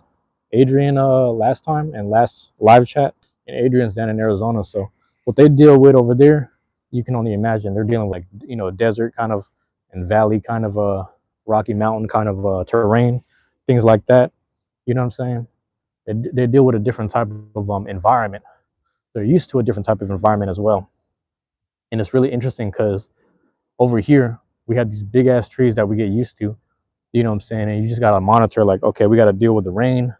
last time and last live chat. And Adrian's down in Arizona, so what they deal with over there, you can only imagine. They're dealing with, like, desert kind of and valley kind of Rocky Mountain kind of terrain, things like that. You know what I'm saying? They deal with a different type of environment. They're used to a different type of environment as well. And it's really interesting because over here we have these big ass trees that we get used to. You know what I'm saying? And you just gotta monitor, like, okay, we gotta deal with the rain,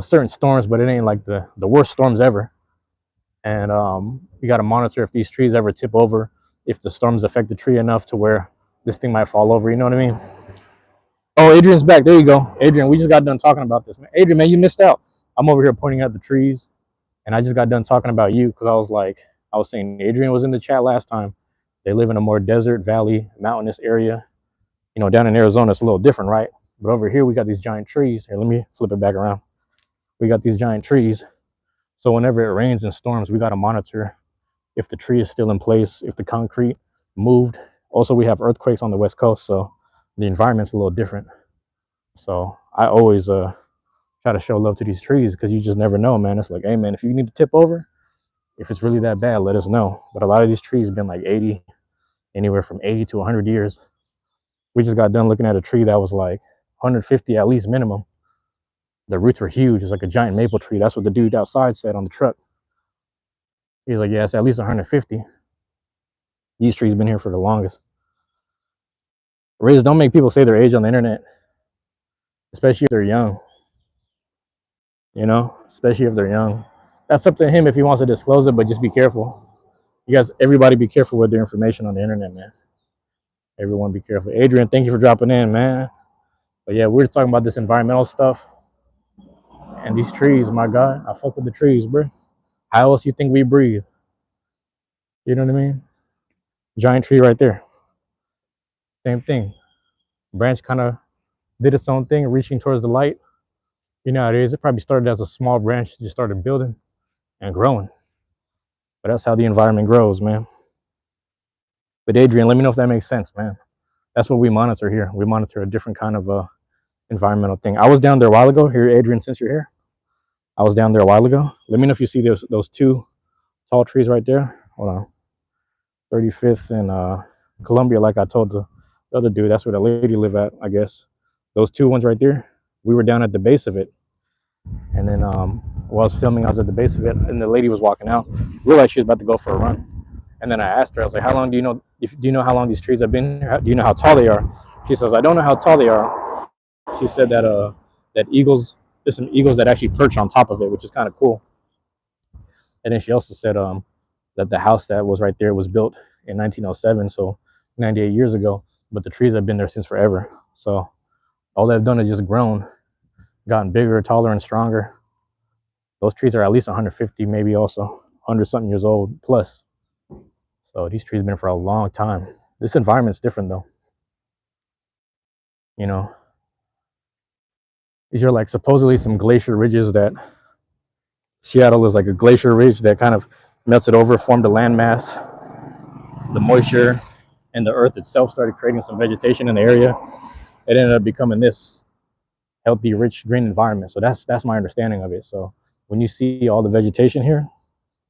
certain storms, but it ain't like the worst storms ever. And you gotta monitor if these trees ever tip over, if the storms affect the tree enough to where this thing might fall over. You know what I mean? Oh, Adrian's back. There you go, Adrian. We just got done talking about this, man. Adrian, man, you missed out. I'm over here pointing at the trees, and I just got done talking about you because I was saying Adrian was in the chat last time. They live in a more desert, valley, mountainous area. Down in Arizona, it's a little different, right? But over here, we got these giant trees. Here, let me flip it back around. We got these giant trees. So whenever it rains and storms, we got to monitor if the tree is still in place, if the concrete moved. Also, we have earthquakes on the West Coast, so the environment's a little different. So I always try to show love to these trees because you just never know, man. It's like, hey, man, if you need to tip over, if it's really that bad, let us know. But a lot of these trees have been like 80, anywhere from 80 to 100 years. We just got done looking at a tree that was like 150 at least minimum. The roots were huge. It's like a giant maple tree. That's what the dude outside said on the truck. He's like, yeah, it's at least 150. These trees been here for the longest. Riz, don't make people say their age on the internet, especially if they're young. Especially if they're young. That's up to him if he wants to disclose it, but just be careful. You guys, everybody be careful with their information on the internet, man. Everyone be careful. Adrian, thank you for dropping in, man. But yeah, we're talking about this environmental stuff and these trees, my God. I fuck with the trees, bro. How else you think we breathe? You know what I mean? Giant tree right there. Same thing. Branch kind of did its own thing, reaching towards the light. You know how it is. It probably started as a small branch, just started building and growing. But that's how the environment grows, man. But Adrian, let me know if that makes sense, man. That's what we monitor here. We monitor a different kind of environmental thing. I was down there a while ago. Here, Adrian, since you're here, I was down there a while ago. Let me know if you see those 2 tall trees right there. Hold on. 35th and Columbia, like I told the other dude. That's where the lady live at, I guess. Those 2 ones right there. We were down at the base of it. And then while I was filming, I was at the base of it, and the lady was walking out. Realized she was about to go for a run. And then I asked her, I was like, how long do you know how long these trees have been here? Do you know how tall they are? She says, I don't know how tall they are. She said that there's some eagles that actually perch on top of it, which is kind of cool. And then she also said that the house that was right there was built in 1907, so 98 years ago, but the trees have been there since forever. So all they've done is just grown, gotten bigger, taller, and stronger. Those trees are at least 150, maybe also 100 something years old plus. So these trees have been for a long time. This environment's different though. These are like supposedly some glacier ridges that Seattle is like a glacier ridge that kind of melted over, formed a landmass. The moisture and the earth itself started creating some vegetation in the area. It ended up becoming this healthy, rich, green environment. So that's my understanding of it. So when you see all the vegetation here,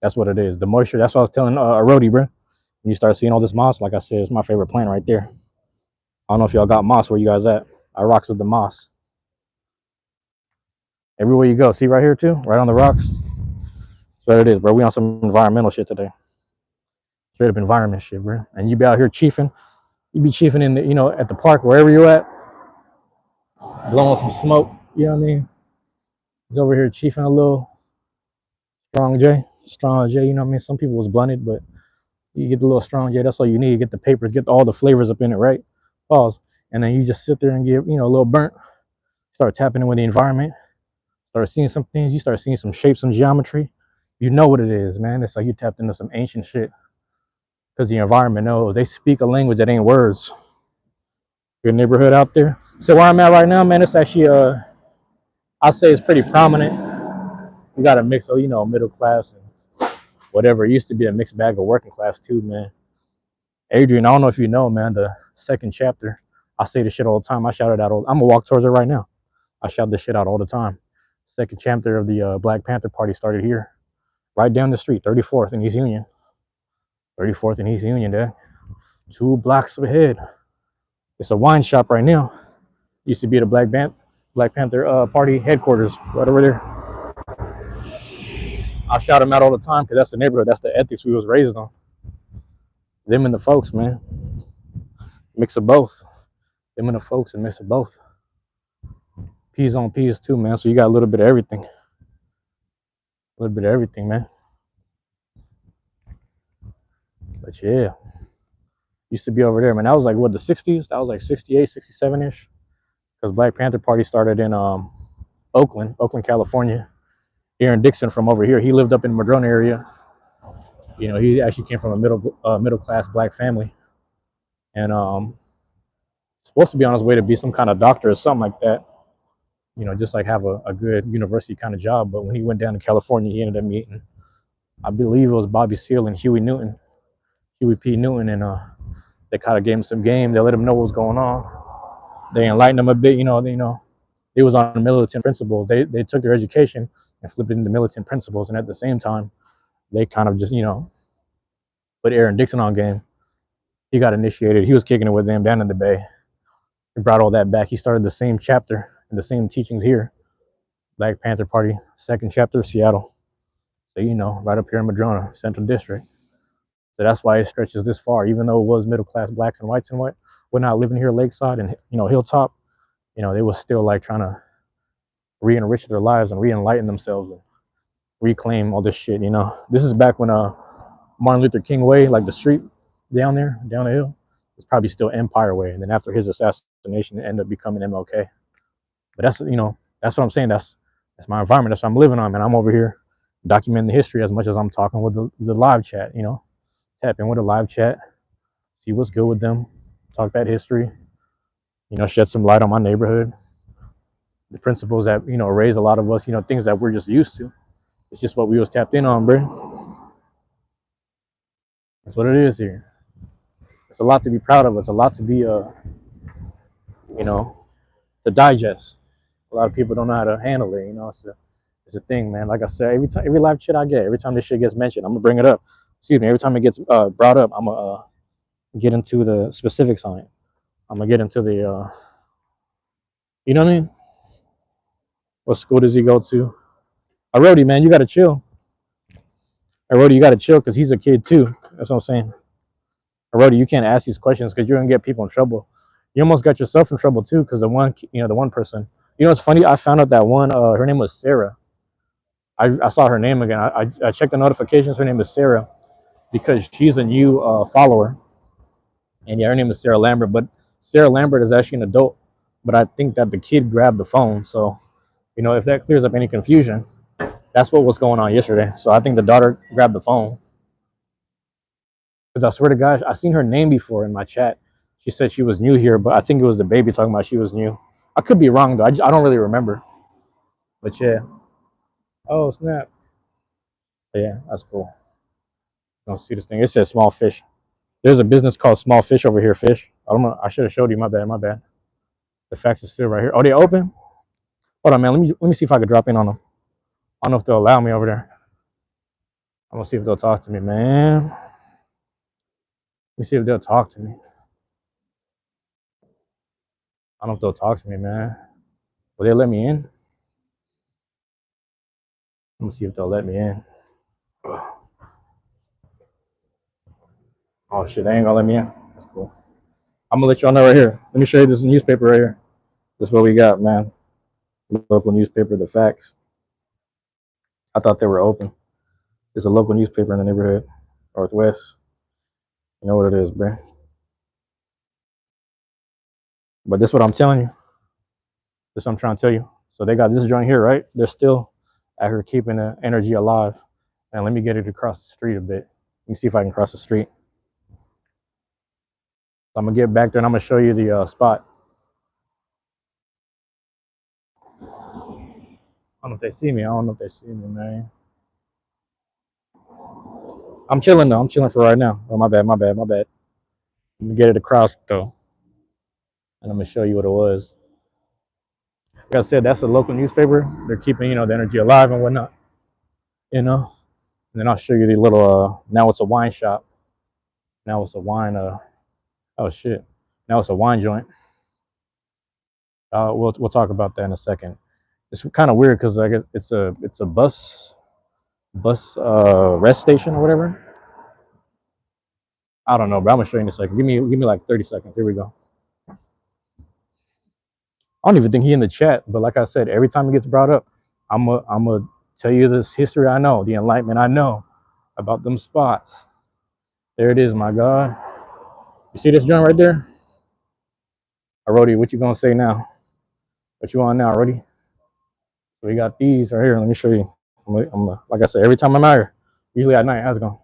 that's what it is. The moisture. That's what I was telling Rody, bro. When you start seeing all this moss, like I said, it's my favorite plant right there. I don't know if y'all got moss. Where you guys at? I rocks with the moss. Everywhere you go, see right here too, right on the rocks. That's what it is, bro. We on some environmental shit today. Straight up environment shit, bro. And you be out here chiefing. You be chiefing in the, at the park, wherever you're at, blowing some smoke. You know what I mean? He's over here chiefing a little strong J. You know what I mean? Some people was blunted, but you get the little strong J. That's all you need. You get the papers, get all the flavors up in it, right? Pause. And then you just sit there and get, a little burnt. Start tapping in with the environment. Start seeing some things. You start seeing some shapes, some geometry. You know what it is, man. It's like you tapped into some ancient shit because the environment knows. They speak a language that ain't words. Your neighborhood out there. So where I'm at right now, man, it's actually I'll say it's pretty prominent. We got a mix of, middle class and whatever. It used to be a mixed bag of working class too, man. Adrian, I don't know if you know, man, the second chapter. I say this shit all the time. I shout it out. I'm gonna walk towards it right now. I shout this shit out all the time. Second chapter of the Black Panther Party started here, right down the street, 34th and East Union. 34th and East Union, there. 2 blocks ahead. It's a wine shop right now. Used to be the Black Panther Party headquarters, right over there. I shout them out all the time because that's the neighborhood. That's the ethics we was raised on. Them and the folks, man. Mix of both. Them and the folks and mix of both. Peas on peas too, man. So you got a little bit of everything. A little bit of everything, man. But yeah. Used to be over there, man. That was like what, the 60s? That was like 68, 67-ish. Because Black Panther Party started in Oakland, California. Aaron Dixon from over here. He lived up in the Madrona area. He actually came from a middle class black family, and supposed to be on his way to be some kind of doctor or something like that. Just like have a good university kind of job. But when he went down to California, he ended up meeting, I believe it was Bobby Seale and Huey P. Newton, and they kind of gave him some game. They let him know what was going on. They enlightened him a bit. They was on militant principles. They took their education and flipped it into militant principles, and at the same time, they kind of just put Aaron Dixon on game. He got initiated. He was kicking it with them down in the Bay. He brought all that back. He started the same chapter and the same teachings here. Black Panther Party, second chapter, Seattle. So right up here in Madrona, Central District. So that's why it stretches this far. Even though it was middle class blacks and whites and what, we're not living here Lakeside and Hilltop. They was still like trying to re-enrich their lives and re-enlighten themselves and reclaim all this shit. This is back when Martin Luther King Way, like the street down there, down the hill, it's probably still Empire Way. And then after his assassination, it ended up becoming MLK. But that's what I'm saying. That's my environment. That's what I'm living on, man. I'm over here documenting the history as much as I'm talking with the live chat. Tap in with a live chat, see what's good with them, talk that history. Shed some light on my neighborhood, the principles that raise a lot of us. Things that we're just used to. It's just what we was tapped in on, bro. That's what it is here. It's a lot to be proud of. It's a lot to be to digest. A lot of people don't know how to handle it. It's a thing, man. Like I said, every live shit I get, every time this shit gets mentioned, I'm gonna bring it up. Excuse me. Every time it gets brought up, I'm gonna get into the specifics on it. I'm gonna get into the, you know what I mean? What school does he go to? Rody, man, you gotta chill. Rody, you gotta chill because he's a kid too. That's what I'm saying. Rody, you can't ask these questions because you're gonna get people in trouble. You almost got yourself in trouble too because the one person. It's funny. I found out that one. Her name was Sarah. I saw her name again. I checked the notifications. Her name is Sarah because she's a new follower. And yeah, her name is Sarah Lambert. But Sarah Lambert is actually an adult. But I think that the kid grabbed the phone. So, if that clears up any confusion, that's what was going on yesterday. So I think the daughter grabbed the phone. Because I swear to God, I seen her name before in my chat. She said she was new here, but I think it was the baby talking about she was new. I could be wrong though. I don't really remember. But yeah. Oh snap. But yeah, that's cool. You don't see this thing. It says small fish. There's a business called Small Fish over here. Fish. I don't know. I should have showed you. My bad. My bad. The fax is still right here. Oh, they open. Hold on, man. Let me see if I could drop in on them. I don't know if they'll allow me over there. I'm gonna see if they'll talk to me, man. Let me see if they'll talk to me. I don't know if they'll talk to me, man. Will they let me in? Let me see if they'll let me in. Oh shit, they ain't gonna let me in. That's cool. I'm gonna let y'all know right here. Let me show you this newspaper right here. This is what we got, man. Local newspaper, the facts. I thought they were open. It's a local newspaper in the neighborhood, Northwest. You know what it is, bro. But this is what I'm telling you. This is what I'm trying to tell you. So they got this joint here, right? They're still out here keeping the energy alive. And let me get it across the street a bit. Let me see if I can cross the street. So I'm gonna get back there and I'm gonna show you the spot. I don't know if they see me. I don't know if they see me, man. I'm chilling though. I'm chilling for right now. Oh, my bad, my bad, my bad. Let me get it across though, and I'm gonna show you what it was. Like I said, that's a local newspaper. They're keeping, the energy alive and whatnot. You know. And then I'll show you the little. Now it's a wine shop. Now it's a wine. Oh shit. Now it's a wine joint. We'll talk about that in a second. It's kind of weird because I guess it's a bus rest station or whatever. I don't know, but I'm gonna show you in a second. Give me like 30 seconds. Here we go. I don't even think he in the chat, but like I said, every time it gets brought up, I'm gonna tell you this history I know, the enlightenment I know about them spots. There it is, my God. You see this joint right there? Rody, what you gonna say now? What you on now, Rody? So we got these right here. Let me show you. Like I said, every time I'm out here, usually at night, how's it going?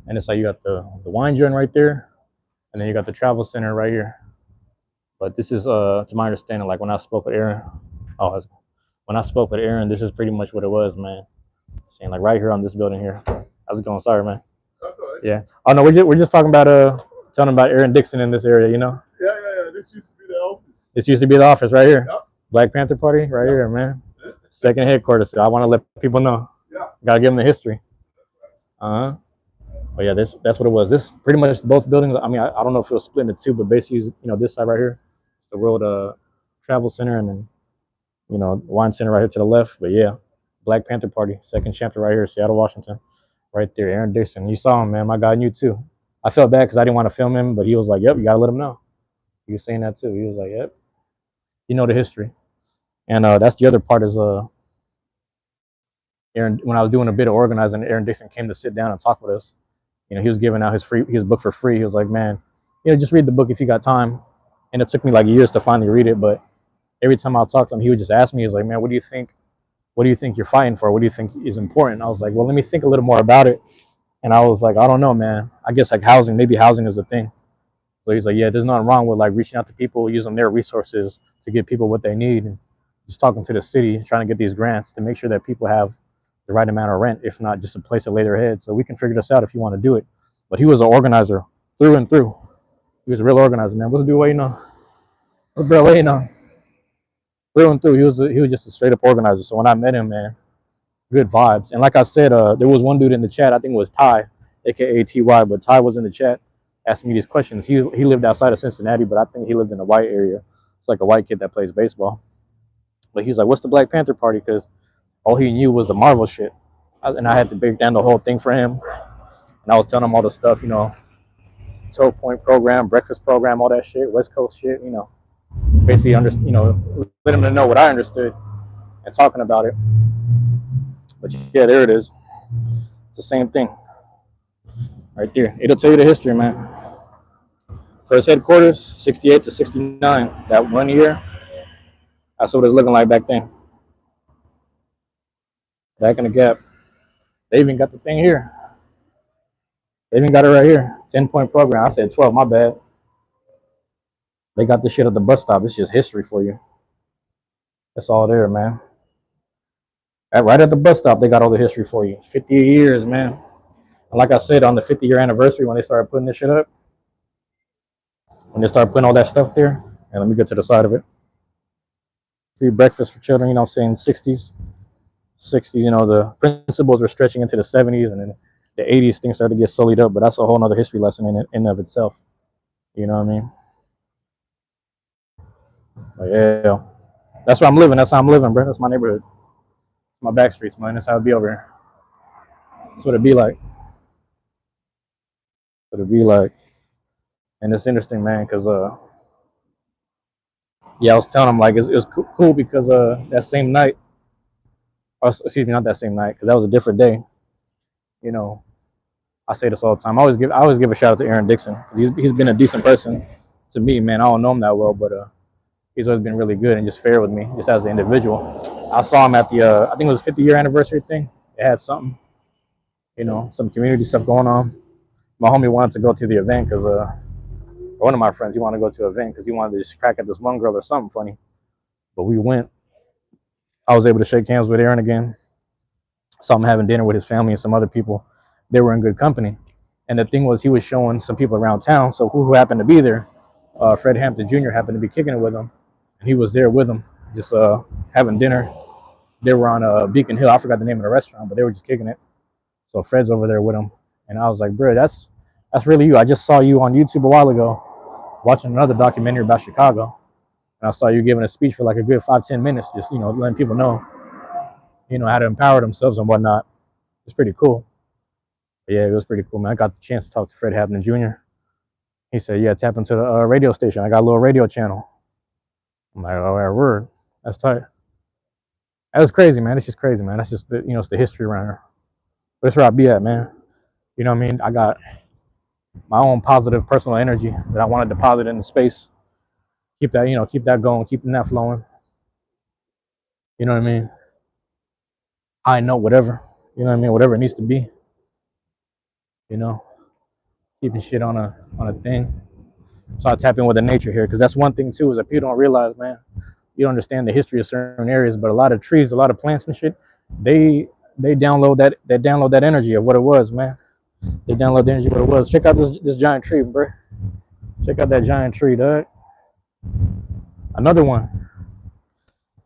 And it's like you got the wine joint right there, and then you got the travel center right here. But this is to my understanding, like when I spoke with Aaron. Oh, when I spoke with Aaron, this is pretty much what it was, man. Saying like right here on this building here. How's it going? Sorry, man. Okay. Yeah. Oh no, we're just talking about telling about Aaron Dixon in this area, you know. Yeah, yeah, yeah. This used to be the office. This used to be the office right here. Yep. Black Panther Party right here, man. Second headquarters. So I want to let people know. Yeah. Gotta give them the history. Uh huh. But yeah, that's what it was. This pretty much both buildings. I mean, I don't know if it was split into two, but basically, this side right here, it's the World Travel Center, and then Wine Center right here to the left. But yeah, Black Panther Party, second chapter right here, Seattle, Washington, right there. Aaron Dixon, you saw him, man. My guy knew too. I felt bad because I didn't want to film him, but he was like, "Yep, you gotta let him know." He was saying that too. He was like, "Yep, you know the history," and that's the other part is Aaron. When I was doing a bit of organizing, Aaron Dixon came to sit down and talk with us. He was giving out his book for free. He was like, "Man, just read the book if you got time." And it took me like years to finally read it, but every time I talked to him, he would just ask me, he was like, "Man, what do you think? What do you think you're fighting for? What do you think is important?" I was like, "Well, let me think a little more about it." And I was like, "I don't know, man. I guess like housing, maybe housing is a thing." So he's like, "Yeah, there's nothing wrong with like reaching out to people, using their resources to give people what they need, and just talking to the city, trying to get these grants to make sure that people have the right amount of rent, if not just a place to lay their head. So we can figure this out if you want to do it." But he was an organizer through and through. He was a real organizer, man. What's the dude waiting on? What's bro waiting on? Through and through, he was just a straight up organizer. So when I met him, man, good vibes. And like I said, there was one dude in the chat. I think it was Ty, aka Ty, but Ty was in the chat asking me these questions. He lived outside of Cincinnati, but I think he lived in a white area. It's like a white kid that plays baseball. But he's like, "What's the Black Panther Party?" Because all he knew was the Marvel shit, and I had to break down the whole thing for him. And I was telling him all the stuff, 12 point program, breakfast program, all that shit, West Coast shit, basically let him know what I understood and talking about it. But yeah, there it is. It's the same thing right there. It'll tell you the history, man. First headquarters, 68 to 69. That 1 year, that's what it's looking like back then. Back in the gap. They even got the thing here. They even got it right here. 10-point program. I said 12, my bad. They got this shit at the bus stop. It's just history for you. That's all there, man. Right at the bus stop, they got all the history for you. 50 years, man. And like I said, on the 50-year anniversary, when they started putting this shit up, when they started putting all that stuff there, and let me get to the side of it. Free breakfast for children, you know what I'm saying, 60s, you know, the principles were stretching into the 70s, and then the 80s, things started to get sullied up, but that's a whole other history lesson in of itself. You know what I mean? But yeah, that's where I'm living. That's how I'm living, bro. That's my neighborhood. It's my back streets, man. That's how it be over here. That's what it be like. What it be like. And it's interesting, man, because yeah, I was telling him like it was cool because that same night, or excuse me, not that same night, because that was a different day. You know, I say this all the time. I always give a shout out to Aaron Dixon because he's been a decent person to me, man. I don't know him that well, but he's always been really good and just fair with me, just as an individual. I saw him at the I think it was 50-year anniversary thing. It had something, you know, some community stuff going on. My homie wanted to go to the event because one of my friends, he wanted to go to an event because he wanted to just crack at this one girl or something funny. But we went. I was able to shake hands with Aaron again. Saw him having dinner with his family and some other people. They were in good company. And the thing was, he was showing some people around town. So who happened to be there? Fred Hampton Jr. happened to be kicking it with him, and he was there with him, just having dinner. They were on Beacon Hill. I forgot the name of the restaurant, but they were just kicking it. So Fred's over there with him, and I was like, bro, that's really you. I just saw you on YouTube a while ago watching another documentary about Chicago, and I saw you giving a speech for like a good 5-10 minutes, just letting people know, how to empower themselves and whatnot. It's pretty cool. But yeah, it was pretty cool, man. I got the chance to talk to Fred Hampton Jr. He said, "Yeah, tap into the radio station. I got a little radio channel." I'm like, "Oh, yeah, word. That's tight." That was crazy, man. It's just crazy, man. That's just it's the history around here. But that's where I be at, man. You know what I mean? I got my own positive personal energy that I want to deposit in the space. Keep that, keep that going, keeping that flowing. You know what I mean? I know whatever. You know what I mean? Whatever it needs to be. You know, keeping shit on a thing. So I tap in with the nature here because that's one thing too is that people don't realize, man. You don't understand the history of certain areas, but a lot of trees, a lot of plants and shit, they download that energy of what it was, man. They download the energy of what it was. Check out this giant tree, bro. Check out that giant tree, dog. Another one.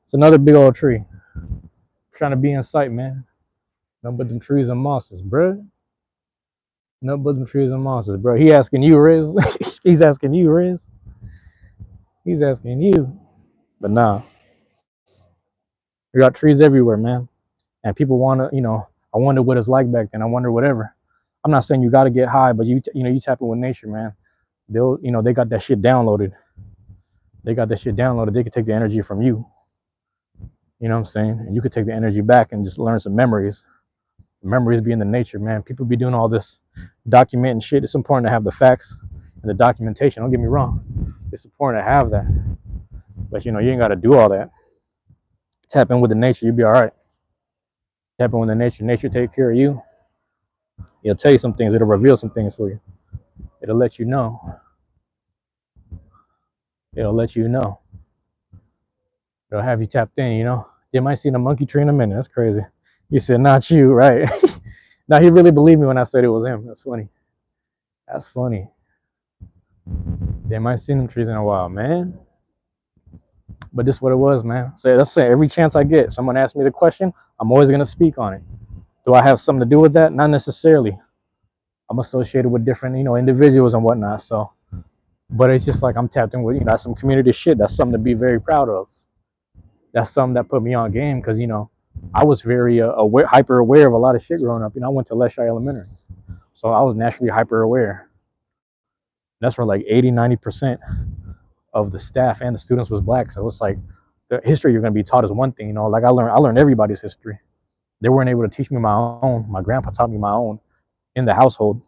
It's another big old tree. Trying to be in sight, man. Nothing but them trees and mosses, bro. Nothing but them trees and mosses, bro. He asking you, Riz. He's asking you, Riz. He's asking you. But nah, we got trees everywhere, man. And people want to, I wonder what it's like back then. I wonder whatever. I'm not saying you got to get high, but you tap in with nature, man. They got that shit downloaded. They got that shit downloaded. They could take the energy from you. You know what I'm saying? And you could take the energy back and just learn some memories. Memories be in the nature, man. People be doing all this documenting shit. It's important to have the facts and the documentation. Don't get me wrong. It's important to have that. But you ain't got to do all that. Tap in with the nature. You'll be all right. Tap in with the nature. Nature take care of you. It'll tell you some things. It'll reveal some things for you. It'll let you know. It'll let you know. It'll have you tapped in. You might see the monkey tree in a minute. That's crazy. You said, not you, right? Now, he really believed me when I said it was him. That's funny. That's funny. They might see them trees in a while, man. But this is what it was, man. So let's say every chance I get, someone asks me the question, I'm always going to speak on it. Do I have something to do with that? Not necessarily. I'm associated with different, individuals and whatnot. So, but it's just like I'm tapped in with, that's some community shit. That's something to be very proud of. That's something that put me on game because, I was very hyper aware of a lot of shit growing up. I went to Leschi Elementary. So I was naturally hyper aware. That's where like 80-90% of the staff and the students was black. So it's like the history you're going to be taught is one thing. Like I learned everybody's history. They weren't able to teach me my own. My grandpa taught me my own in the household.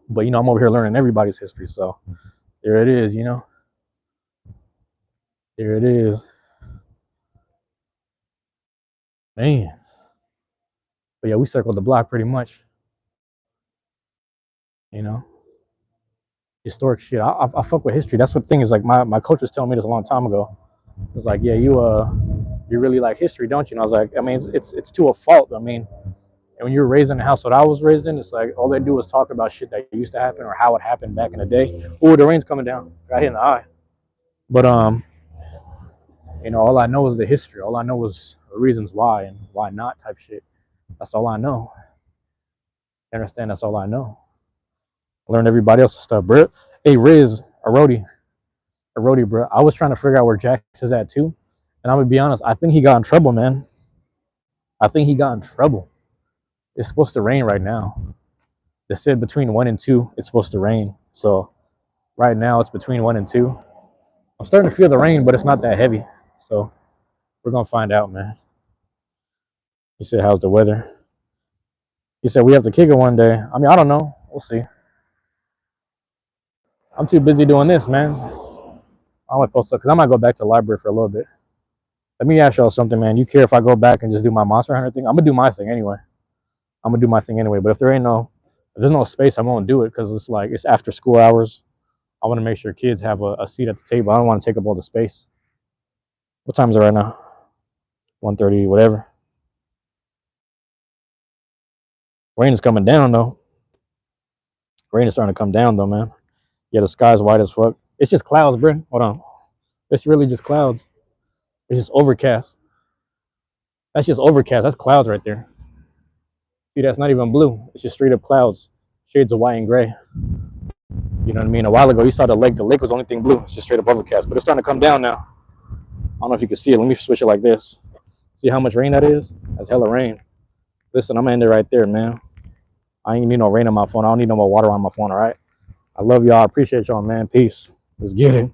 But I'm over here learning everybody's history. So there it is. There it is. Man. But yeah, we circled the block pretty much. Historic shit. I fuck with history. That's what the thing is. Like my coach was telling me this a long time ago. It's like, yeah, you really like history, don't you? And I was like, I mean, it's to a fault. I mean, And when you're raised in the household I was raised in, it's like all they do is talk about shit that used to happen or how it happened back in the day. Oh, the rain's coming down. Got hit in the eye. But all I know is the history. All I know is the reasons why and why not type shit. That's all I know. You understand? That's all I know. I learned everybody else's stuff, bro. Hey, Riz, Arodi, bro. I was trying to figure out where Jax is at too. And I'm gonna be honest, I think he got in trouble, man. I think he got in trouble. It's supposed to rain right now. They said between 1 and 2, it's supposed to rain. So right now it's between 1 and 2. I'm starting to feel the rain, but it's not that heavy. So we're gonna find out, man. He said, "How's the weather?" He said, "We have to kick it one day." I mean, I don't know. We'll see. I'm too busy doing this, man. I might post up because I might go back to the library for a little bit. Let me ask y'all something, man. You care if I go back and just do my Monster Hunter thing? I'm gonna do my thing anyway. I'm gonna do my thing anyway. But if there's no space, I won't do it because it's like it's after school hours. I want to make sure kids have a seat at the table. I don't want to take up all the space. What time is it right now? 1:30, whatever. Rain is coming down though. Rain is starting to come down though, man. Yeah, the sky's white as fuck. It's just clouds, bro. Hold on. It's really just clouds. It's just overcast. That's just overcast. That's clouds right there. See, that's not even blue. It's just straight up clouds. Shades of white and gray. You know what I mean? A while ago, you saw the lake. The lake was the only thing blue. It's just straight up overcast. But it's starting to come down now. I don't know if you can see it. Let me switch it like this. See how much rain that is? That's hella rain. Listen, I'm gonna end it right there, man. I ain't need no rain on my phone. I don't need no more water on my phone, all right? I love y'all. I appreciate y'all, man. Peace. Let's get it.